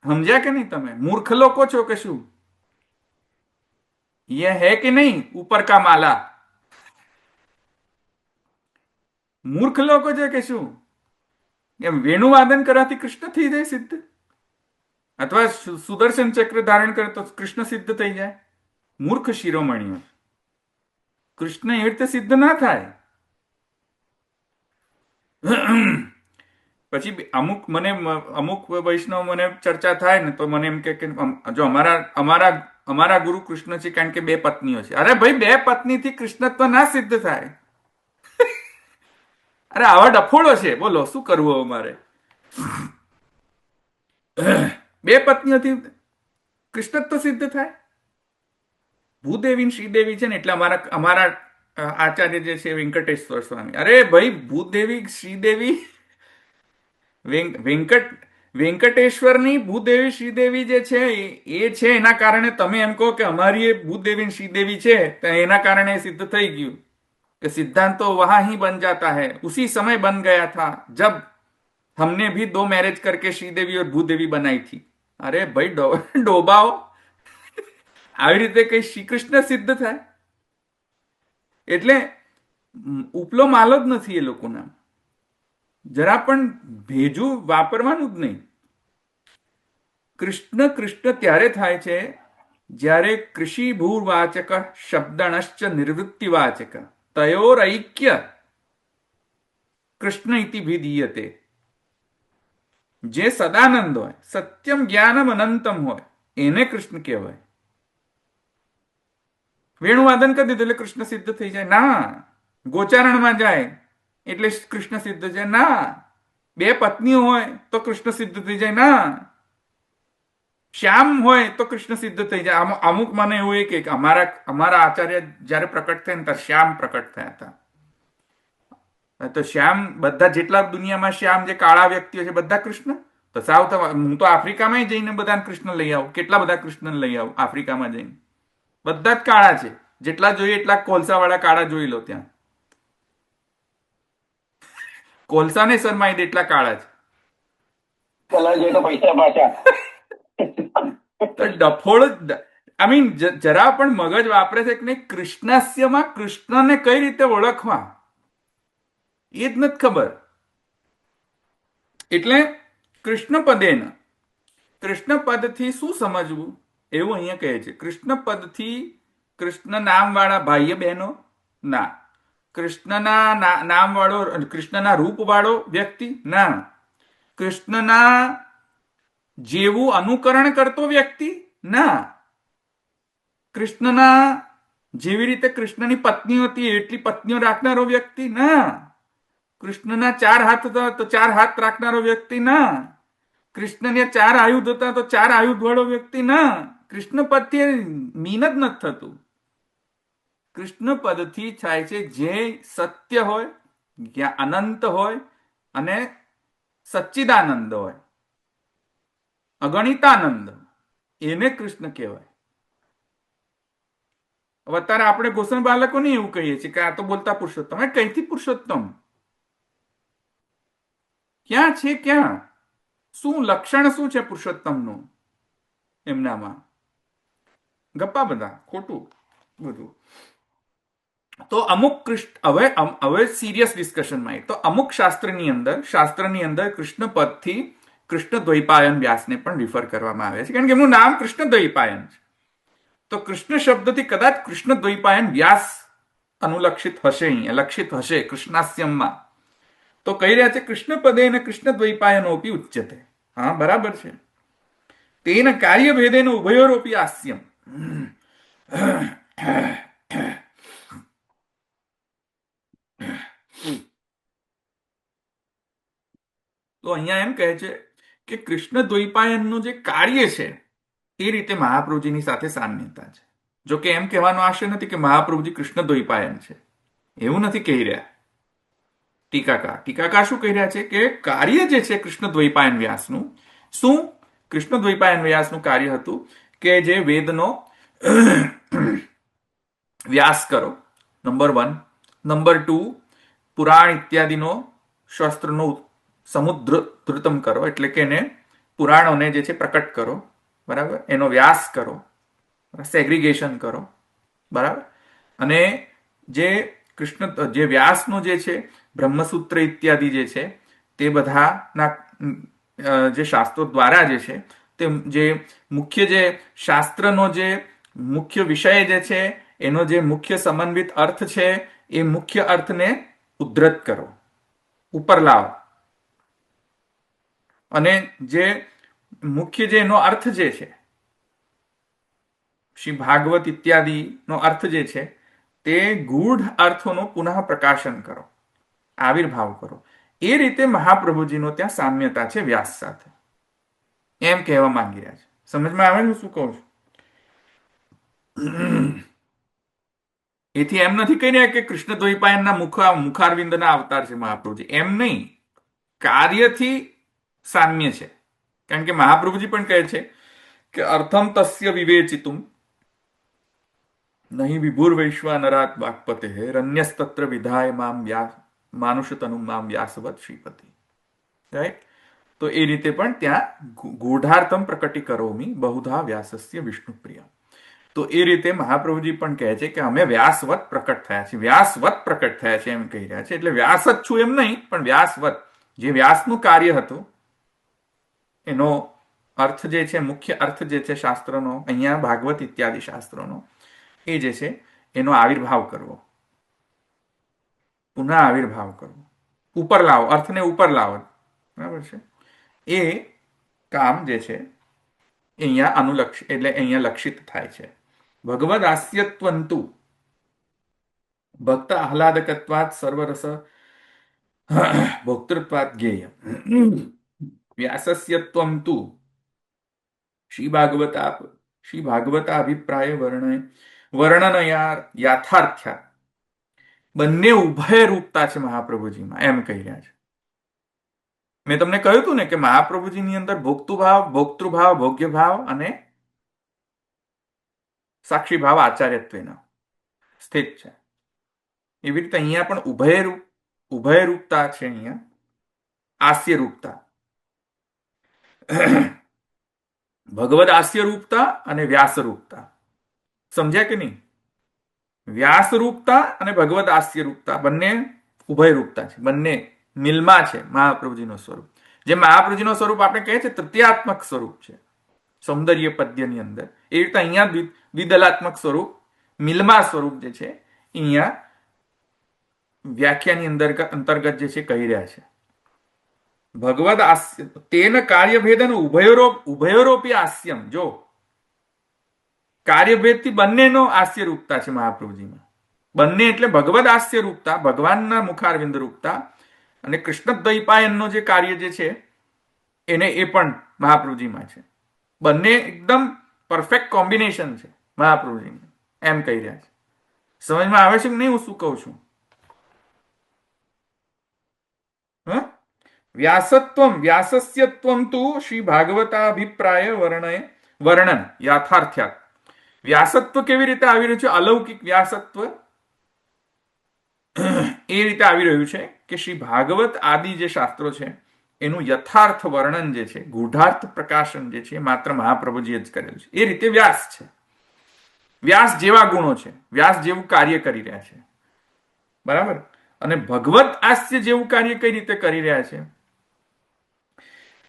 સમજ્યા કે નહીં તમે? મૂર્ખ લોકો છો કે શું? ये है कि नहीं ऊपर का माला? મૂર્ખ લોકો છે કે શું? એમ વેણુવાદન કરવાથી કૃષ્ણ થઈ જાય સિદ્ધ, અથવા સુદર્શન ચક્ર ધારણ કરે તો કૃષ્ણ સિદ્ધ થઈ જાય? મૂર્ખ શિરોમણીઓ, કૃષ્ણ એ રીતે સિદ્ધ ના થાય. પછી અમુક વૈષ્ણવ મને ચર્ચા થાય ને તો મને એમ કે જો અમારા ગુરુ કૃષ્ણ છે કારણ કે 2 પત્નીઓ છે. અરે ભાઈ, 2 પત્નીથી કૃષ્ણત્વ ના સિદ્ધ થાય. અરે આવા ડફોળો છે, બોલો શું કરવું અમારે? 2 પત્નીઓથી કૃષ્ણત્વ સિદ્ધ થાય? ભૂદેવી શ્રીદેવી છે ને એટલે અમારા આચાર્ય જે છે વેંકટેશ્વર સ્વામી. અરે ભાઈ, ભૂદેવી શ્રીદેવી વેંકટેશ્વરની ભૂદેવી શ્રીદેવી જે છે એ છે એના કારણે તમે એમ કહો કે અમારી એ ભૂદેવી શ્રીદેવી છે તો એના કારણે સિદ્ધ થઈ ગયું. कि सिद्धांत तो वहां ही बन जाता है, उसी समय बन गया था जब हमने भी 2 मैरिज करके श्रीदेवी और भूदेवी बनाई थी. अरे भाई डोबाओ, આવી રીતે કઈ શ્રી કૃષ્ણ સિદ્ધ થાય? એટલે ઉપલો માલો જ નથી એ લોકોના. જરા પણ ભેજું વાપરવાનું જ નહીં. કૃષ્ણ કૃષ્ણ ત્યારે થાય છે જ્યારે કૃષિ ભૂવાચક શબ્દણશ્ચ નિવૃત્તિવાચક તયોરૈક્ય કૃષ્ણ ઇતિ વિધીયતે. જે સદાનંદ હોય, સત્યમ જ્ઞાનમ અનંતમ હોય, એને કૃષ્ણ કહેવાય. વેણુવાદન કરી દીધું એટલે કૃષ્ણ સિદ્ધ થઈ જાય? ના. ગોચારણમાં જાય એટલે કૃષ્ણ સિદ્ધ છે? ના. 2 પત્નીઓ હોય તો કૃષ્ણ સિદ્ધ થઈ જાય? ના. શ્યામ હોય તો કૃષ્ણ સિદ્ધ થઈ જાય? અમુક મને એવું કે અમારા આચાર્ય જયારે પ્રકટ થયા ને ત્યારે શ્યામ પ્રકટ થયા હતા. તો શ્યામ બધા જેટલા દુનિયામાં શ્યામ જે કાળા વ્યક્તિઓ છે બધા કૃષ્ણ? તો સાવ હું તો આફ્રિકામાં જઈને બધા કૃષ્ણ લઈ આવું. કેટલા બધા કૃષ્ણ લઈ આવું આફ્રિકામાં જઈને? બધા જ કાળા છે. જેટલા જોઈએ એટલા કોલસા વાળા કાળા જોઈ લો. ત્યાં કોલસાને શરમાઈ દે એટલા કાળા છે. કલર જોઈએ તો પૈસા પાછા. તો ડફોળ જરા પણ મગજ વાપરે છે કે નહીં? કૃષ્ણાસ્યમાં કૃષ્ણને કઈ રીતે ઓળખવા એ જ નથી ખબર. એટલે કૃષ્ણ પદેન, કૃષ્ણ પદથી શું સમજવું એવું અહીંયા કહે છે. કૃષ્ણ પદથી કૃષ્ણ નામ વાળા ભાઈ બહેનો ના, કૃષ્ણના નામ વાળો, કૃષ્ણના રૂપ વાળો વ્યક્તિ ના, કૃષ્ણના જેવું અનુકરણ કરતો વ્યક્તિ ના, કૃષ્ણના જેવી રીતે કૃષ્ણની પત્નીઓ હતી એટલી પત્નીઓ રાખનારો વ્યક્તિ ના, કૃષ્ણના 4 હાથ હતા તો 4 હાથ રાખનારો વ્યક્તિ ના, કૃષ્ણને 4 આયુધ હતા તો 4 આયુધ વાળો વ્યક્તિ ના. કૃષ્ણ પદથી મીન જ નથી થતું. કૃષ્ણ પદથી થાય છે જે સત્ય હોય, અનંત હોય અને સચ્ચિદાનંદ હોય, અગણિતાનંદ, એને કૃષ્ણ કહેવાય. હવે અત્યારે આપણે ગોસન બાળકોને એવું કહીએ છીએ કે આ તો બોલતા પુરુષોત્તમ. કઈથી પુરુષોત્તમ? ક્યાં છે? ક્યાં? શું લક્ષણ શું છે પુરુષોત્તમનું એમનામાં? ગપ્પા બધા, ખોટું બધું. તો અમુક હવે સિરિયસ ડિસ્કશનમાં તો અમુક શાસ્ત્રની અંદર કૃષ્ણ પદથી કૃષ્ણ દ્વૈપાયન વ્યાસને પણ રિફર કરવામાં આવે છે, કારણ કે એમનું નામ કૃષ્ણ દ્વૈપાયન છે. તો કૃષ્ણ શબ્દથી કદાચ કૃષ્ણ દ્વૈપાયન વ્યાસ અનુલક્ષિત હશે, અહીંયા લક્ષિત હશે કૃષ્ણાસ્યમમાં. તો કહી રહ્યા છે કૃષ્ણ પદે ને કૃષ્ણ દ્વૈપાયનોપી ઉચ્યતે. હા, બરાબર છે. તેન કાર્યભેદેન ઉભયોરોપી આસ્યમ. તો અહીંયા એમ કહે છે કે કૃષ્ણ દ્વૈપાયનનું જે કાર્ય છે એ રીતે મહાપ્રભુજીની સાથે સામ્યતા છે. જો કે એમ કહેવાનો આશય નથી કે મહાપ્રભુજી કૃષ્ણ દ્વૈપાયન છે, એવું નથી કહી રહ્યા ટીકાકાર શું કહી રહ્યા છે કે કાર્ય જે છે કૃષ્ણ દ્વૈપાયન વ્યાસનું, શું કૃષ્ણ દ્વૈપાયન વ્યાસનું કાર્ય હતું કે જે વેદનો વ્યાસ કરો, નંબર 1. નંબર 2, પુરાણ ઇત્યાદિનો શાસ્ત્રનો સમુદ્રતમ કરો, એટલે કે એને પુરાણોને જે છે પ્રકટ કરો, બરાબર, એનો વ્યાસ કરો, સેગ્રીગેશન કરો, બરાબર. અને જે વ્યાસનો જે છે બ્રહ્મસૂત્ર ઇત્યાદિ જે છે તે બધાના જે શાસ્ત્રો દ્વારા જે છે તે જે મુખ્ય જે શાસ્ત્રનો જે મુખ્ય વિષય જે છે એનો જે મુખ્ય સમન્વિત અર્થ છે એ મુખ્ય અર્થને ઉદ્ધૃત કરો, ઉપર લાવો. અને જે મુખ્ય જે એનો અર્થ જે છે શ્રી ભાગવત ઇત્યાદિ નો અર્થ જે છે તે ગૂઢ અર્થોનો પુનઃ પ્રકાશન કરો, આવિર્ભાવ કરો. એ રીતે મહાપ્રભુજીનો ત્યાં સામ્યતા છે વ્યાસ સાથે, એમ કહેવા માંગી રહ્યા છે. સમજમાં આવે ને શું કહું છું? એથી એમ નથી કહી રહ્યા કે કૃષ્ણ દ્વૈપાયનના મુખારવિંદના અવતાર છે મહાપ્રભુજી, એમ નહીં. કાર્યથી સામ્ય છે, કારણ કે મહાપ્રભુજી પણ કહે છે કે અર્થમ તસ્ય વિવેચિતુમ નહીં વિભુર વૈશ્વાનરાત વાક્પતે રન્યસ્તત્ર વિધાય મામ માનુષતનુ મામ વ્યાસવત શ્રીપતિ. રાઈટ? તો એ રીતે પણ ત્યાં ગૂઢાર્થમ પ્રકટીકરોમી બહુધા વ્યાસસ્ય વિષ્ણુપ્રિય. તો એ રીતે મહાપ્રભુજી પણ કહે છે કે અમે વ્યાસવત પ્રકટ થયા છીએ, વ્યાસવત પ્રકટ થયા છે એમ કહી રહ્યા છે. એટલે વ્યાસ જ છું એમ નહીં, પણ વ્યાસવત, જે વ્યાસનું કાર્ય હતું એનો અર્થ જે છે, મુખ્ય અર્થ જે છે શાસ્ત્રનો, અહીંયા ભાગવત ઇત્યાદિ શાસ્ત્રોનો, એ જે છે એનો આવિર્ભાવ કરવો, પુનઃ આવિર્ભાવ કરવો, ઉપર લાવો, અર્થને ઉપર લાવો, બરાબર છે. એ કામ જે છે અહીંયા એટલે અહીંયા લક્ષિત થાય છે. ભગવદ આસ્યત્વંતુ ભક્ત આહલાદકત્વાત સર્વરસ ભોક્તૃત્વાત જ્ઞેય વ્યાસસ્યત્વમ તુ શ્રી ભાગવતા અભિપ્રાય વર્ણન યાથાર્થ્યા. બંને ઉભય રૂપતા છે મહાપ્રભુજીમાં, એમ કહી રહ્યા છે. મેં તમને કહ્યું હતું ને કે મહાપ્રભુજીની અંદર ભોક્તૃભાવ, ભોગ્ય ભાવ અને સાક્ષી ભાવ આચાર્યત્વના સ્થિત છે. એવી રીતે અહીંયા પણ ઉભય રૂપતા છે, અહીંયા આસ્ય રૂપતા, ભગવદ આસ્ય રૂપતા અને વ્યાસ રૂપતા. સમજ્યા કે નહીં? વ્યાસ રૂપતા અને ભગવદ આસ્ય રૂપતા બંને ઉભય રૂપતા છે, બંને મિલમાં છે મહાપ્રભુજીનું સ્વરૂપ. જે મહાપ્રભુજીનું સ્વરૂપ આપણે કહે છે તૃતીયાત્મક સ્વરૂપ છે સૌંદર્ય પદ્યની અંદર, એ રીતે અહીંયા દ્વિદલાત્મક સ્વરૂપ, મિલમાં સ્વરૂપ જે છે અહીંયા વ્યાખ્યાની અંતર્ગત જે છે કહી રહ્યા છે. ભગવદ આસ્ય તેન કાર્યભેદન ઉભયોરોપી આસ્યમ. જો કાર્યભેદથી બંનેનો આસ્ય રૂપતા છે મહાપ્રભુજીમાં, બંને એટલે ભગવદ આસ્ય રૂપતા, ભગવાનના મુખારવિંદ રૂપતા, અને કૃષ્ણ દ્વૈપાયનનો જે કાર્ય જે છે એને એ પણ મહાપ્રભુજીમાં છે. બંને એકદમ પરફેક્ટ કોમ્બિનેશન છે મહાપ્રભુજીમાં, એમ કહી રહ્યા છે. સમજમાં આવે છે કે નહીં હું શું કહું છું? વ્યાસસ્યત્વમ તુ શ્રી ભાગવતાભિપ્રાય વર્ણન યાથાર્થ્યાત. વ્યાસત્વ કેવી રીતે આવી રહ્યું છે? અલૌકિક વ્યાસત્વ એ રીતે આવી રહ્યું છે કે શ્રી ભાગવત આદિ જે શાસ્ત્રો છે એનું યથાર્થ વર્ણન જે છે, ગૂઢાર્થ પ્રકાશન જે છે માત્ર મહાપ્રભુજીએ જ કરેલું છે. એ રીતે વ્યાસ છે, વ્યાસ જેવા ગુણો છે, વ્યાસ જેવું કાર્ય કરી રહ્યા છે. બરાબર. અને ભગવત હાસ્ય જેવું કાર્ય કઈ રીતે કરી રહ્યા છે?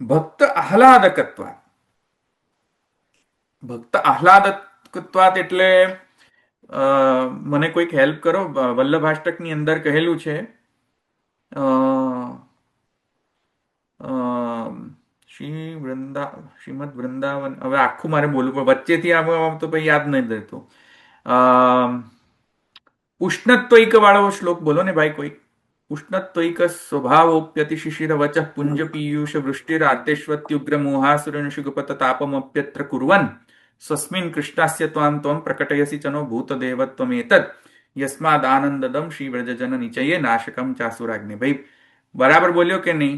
ભક્ત આહલાદકત્વાત. ભક્ત આહલાદકત્વાત એટલે મને કોઈક હેલ્પ કરો. વલ્લભાષ્ટકની અંદર કહેલું છે શ્રીમદ વૃંદાવન, હવે આખું મારે બોલવું પણ વચ્ચેથી આમ તો પછી યાદ નહીં રહેતું. ઉષ્ણત્વૈક વાળો શ્લોક બોલો ને ભાઈ કોઈ. ઉષ્ણત્વૈક સ્વભાવોપ્યતિ શિશિર વચ પુંજ પીયુષ વૃષ્ટિરાર્તેષ્વત્યુગ્ર મોહાસુરનુષુગપત તાપમપ્યત્ર કુર્વન સ્વસ્મિન કૃષ્ણાસ્ય ત્વામ ત્વમ પ્રકટયસી ચનો ભૂતદેવત્વમેતદ યસ્માદ આનંદદમ શ્રી વ્રજજન નિચયે નાશકમ ચાસુરાગ્નિ. ભાઈ બરાબર બોલ્યો કે નહીં?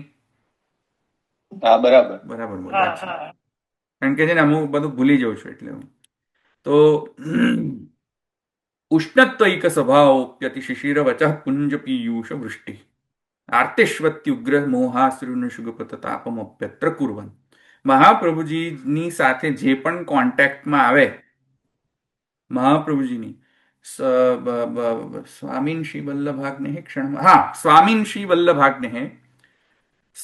હા, બરાબર. બરાબર બોલ્યો છે. કારણ કે છે ને હું બધું ભૂલી જાઉં છું એટલે હું તો ઉષ્ણત્વૈક સ્વભાવોપ્યતિ શિશિર વચ પુંજ પીયુષ વૃષ્ટિ આર્તેષ્વત્યુગ્ર મોહાસુરનુષુગપત તાપમપ્યત્ર કુર્વન. મહાપ્રભુજીની સાથે જે પણ કોન્ટેક્ટમાં આવે, મહાપ્રભુજીની સ્વામીન શ્રી વલ્લભાગ્ને ક્ષણ, હા, સ્વામીન શ્રી વલ્લભાગ્ને,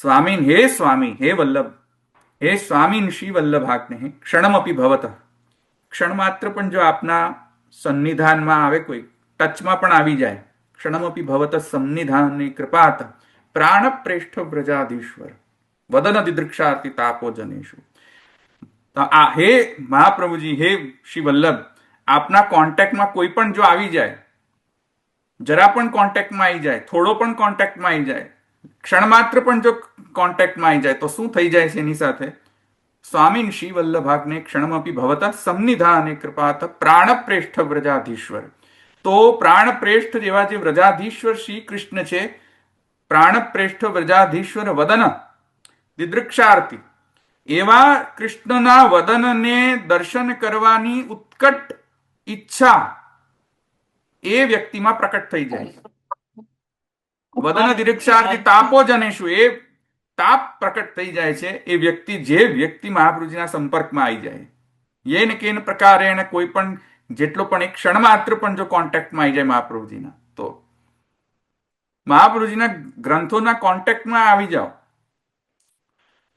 સ્વામીન હે સ્વામી હે વલ્લભ, હે સ્વામીન શ્રી વલ્લભાગ્ને ક્ષણમપી ભવત. ક્ષણ માત્ર પણ જો આપના સન્નિધાનમાં આવે, કોઈ ટચમાં પણ આવી જાય, ક્ષણમપી ભવત સન્નિધાનની કૃપાત પ્રાણ પ્રેષ્ઠ વ્રજાધીશ્વર વદન દિદૃક્ષાર્તિ તાપો જનેશુ. આ હે મહાપ્રભુજી, હે શ્રી વલ્લભ, આપના કોન્ટેક્ટમાં કોઈ પણ જો આવી જાય, જરા પણ કોન્ટેક્ટમાં આવી જાય, થોડો પણ કોન્ટેક્ટમાં આવી જાય, ક્ષણ માત્ર પણ જો કોન્ટેક્ટમાં આવી જાય તો શું થઈ જાય છે એની સાથે? સ્વામીન શ્રી વલ્લભાગ્ને ક્ષણમપી ભવત સન્નિધાને કૃપાત પ્રાણપ્રેષ્ઠ વ્રજાધીશ્વર. તો પ્રાણપ્રેષ્ઠ જેવા જે વ્રજાધીશ્વર શ્રી કૃષ્ણ છે, પ્રાણપ્રેષ્ઠ વ્રજાધીશ્વર વદન દિદૃક્ષાર્થી, એવા કૃષ્ણના વદનને દર્શન કરવાની ઉત્કટ ઈચ્છા એ વ્યક્તિમાં પ્રકટ થઈ જાય. વદન દિદૃક્ષાર્થી તાપો જનેશુ, એ તાપ પ્રકટ થઈ જાય છે એ વ્યક્તિ, જે વ્યક્તિ મહાપ્રભુજીના સંપર્કમાં આવી જાય. યેન કેન પ્રકારેણ, કોઈ પણ જેટલો પણ એક ક્ષણ માત્ર પણ જો કોન્ટેક્ટમાં આવી જાય મહાપ્રભુજીના, તો મહાપ્રભુજીના ગ્રંથોના કોન્ટેક્ટમાં આવી જાઓ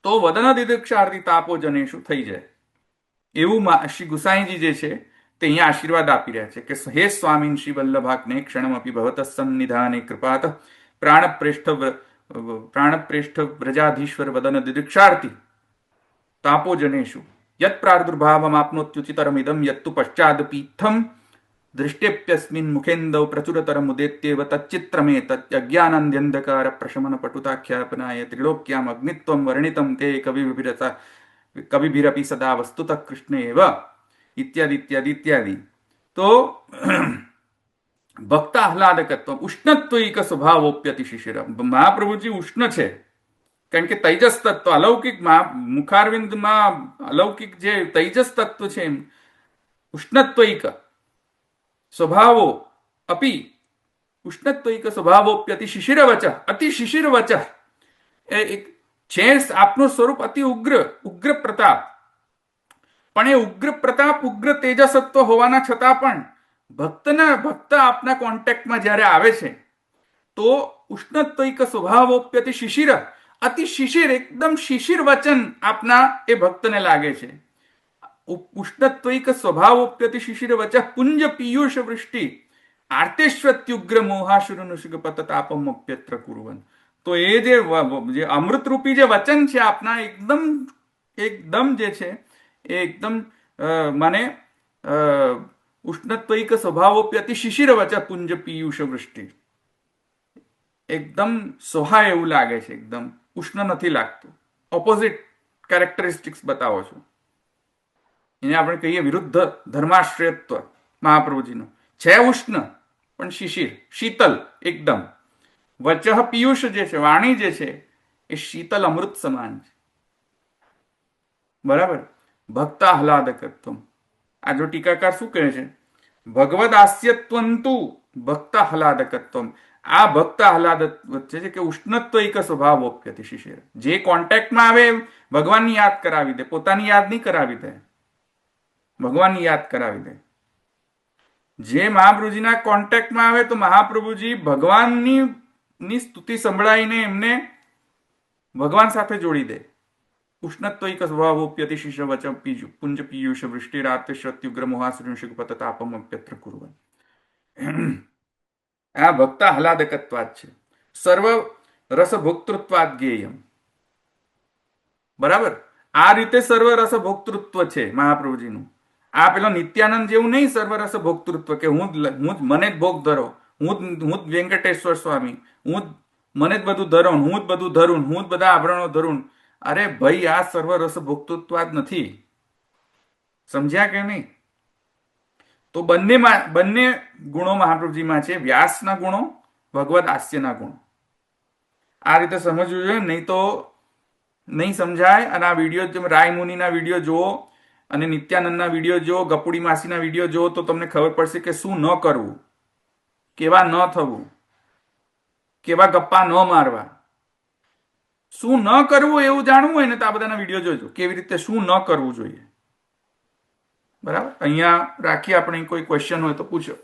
તો વદન દિદૃક્ષાર્થી તાપો જનેશુ થઈ જાય. એવું શ્રી ગુસાઈજી જે છે તે અહીંયા આશીર્વાદ આપી રહ્યા છે કે હે સ્વામીન શ્રી વલ્લભાગ્ને ક્ષણમપી ભવત સન્નિધાને કૃપાત પ્રાણપ્રેષ્ઠ વ્રજાધીશ્વર વદન દિદૃક્ષાર્થી તાપો જનેશુ યત પ્રાદુર્ભાવમાપ્નોત્યુચિતરમિદમ યત્તુ પશ્ચાદપીથમ દૃષ્ટેપ્યસ્મિન મુખેન્દૌ પ્રચુરતરમુદેત્યેવ તચ્ચિત્રમે તજ્ઞાનંદ્યંધકાર પ્રશમન પટુતાખ્યાપનાય ત્રિલોક્યામ અગ્નિત્વમ વર્ણિતમ તે કવિભિરપી સદા વસ્તુતઃ કૃષ્ણ એવ ઇત્યાદિ ઇત્યાદિ ઇત્યાદિ. તો ભક્ત આહલાદકત્વ ઉષ્ણત્વૈક સ્વભાવોપ્યતિ શિશિર. મહાપ્રભુજી ઉષ્ણ છે કારણ કે તૈજસ તત્વ અલૌકિક, મુખારવિંદમાં અલૌકિક જે તૈજસ તત્વ છે ઉષ્ણત્વૈક સ્વભાવો અપી ઉષ્ણત્વૈક સ્વભાવોપ્યતિ શિશિર વચ, અતિ શિશિર વચ. છે આપનું સ્વરૂપ અતિ ઉગ્ર પ્રતાપ, પણ એ ઉગ્ર પ્રતાપ, ઉગ્ર તેજસત્વ હોવાના છતાં પણ ભક્ત આપના કોન્ટેક્ટમાં જ્યારે આવે છે તો ઉષ્ણત્વૈક સ્વભાવોપ્યતિ શિશિર, અતિ શિશિર, એકદમ શિશિર વચન આપના એ ભક્તને લાગે છે. ઉષ્ણત્વૈક સ્વભાવોપ્યતિ શિશિર વચ પુંજ પીયુષ વૃષ્ટિ આર્તેષ્વત્યુગ્ર મોહાસુરનુષુગપત તાપમપ્યત્ર કુર્વન. તો એ જે અમૃતરૂપી જે વચન છે આપના, એકદમ જે છે એ એકદમ મને ઉષ્ણત્વૈક સ્વભાવોપ્યતિ શિશિર વચ પુંજ પીયુષ વૃષ્ટિ, એકદમ સોહાય એવું લાગે છે, એકદમ ઉષ્ણ નથી લાગતું. ઓપોઝિટ કેરેક્ટરિસ્ટિક્સ બતાવો છો. એને આપણે કહીએ વિરુદ્ધ ધર્માશ્રયત્વ મહાપ્રભુજીનું છે. ઉષ્ણ પણ શિશિર, શીતલ એકદમ. વચઃ પિયુષ જે છે, વાણી જે છે એ શીતલ અમૃત સમાન છે. બરાબર. ભક્ત આહલાદકત્વ. આ જો ટીકાકાર શું કહે છે? ભગવદ હાસ્યત્વંતુ ભક્ત આહલાદકત્વ. આ ભક્ત આહલાદ વચ્ચે છે કે ઉષ્ણત્વૈક સ્વભાવોપ્યતિ શિશિર. જે કોન્ટેક્ટમાં આવે ભગવાનની યાદ કરાવી દે, પોતાની યાદ નહીં કરાવી દે, ભગવાનની યાદ કરાવી દે. જે મહાપ્રભુજીના કોન્ટેક્ટમાં આવે તો મહાપ્રભુજી ભગવાનની ની સ્તુતિ સંભળાઈને એમને ભગવાન સાથે જોડી દે. ઉષ્ણત્વૈક સ્વભાવોપ્યતિ શિષ્ય વચમ પુંજ પીયુષ વૃષ્ટિરાત શત્યુગ્ર મોહાસુરુષિક પતતાપમ અપ્યત્ર કુર્વન. આ ભક્ત આહલાદકત્વાદ છે. સર્વ રસભોક્તૃત્વાદ જ્ઞેયમ. બરાબર, આ રીતે સર્વ રસભોક્તૃત્વ છે મહાપ્રભુજીનું. આ પેલો નિત્યાનંદ જેવું નહીં સર્વ રસભોક્તૃત્વ કે હું જ મને જ ભોગ ધરો, હું જ વેંકટેશ્વર સ્વામી, મને જ બધું ધરો, હું જ બધું ધરું, હું જ બધા આભરણો ધરું. અરે ભાઈ, આ સર્વ રસભોક્તૃત્વાદ નથી. સમજ્યા કે નહીં? તો બંને ગુણો મહાપ્રભુજીમાં છે. વ્યાસના ગુણો, ભગવદ હાસ્યના ગુણો. આ રીતે સમજવું જોઈએ, નહીં તો નહીં સમજાય. અને આ વિડીયો તમે રાય મુનિના વિડીયો જુઓ અને નિત્યાનંદના વિડીયો જુઓ, ગપુડી માસીના વિડીયો જુઓ તો તમને ખબર પડશે કે શું ન કરવું, કેવા ન થવું, કેવા ગપ્પા ન મારવા. શું ન કરવું એવું જાણવું હોય ને તો આ બધાના વિડીયો જોજો, કેવી રીતે શું ન કરવું જોઈએ. બરાબર, અહીંયા રાખીએ આપણે. કોઈ ક્વેશ્ચન હોય તો પૂછો.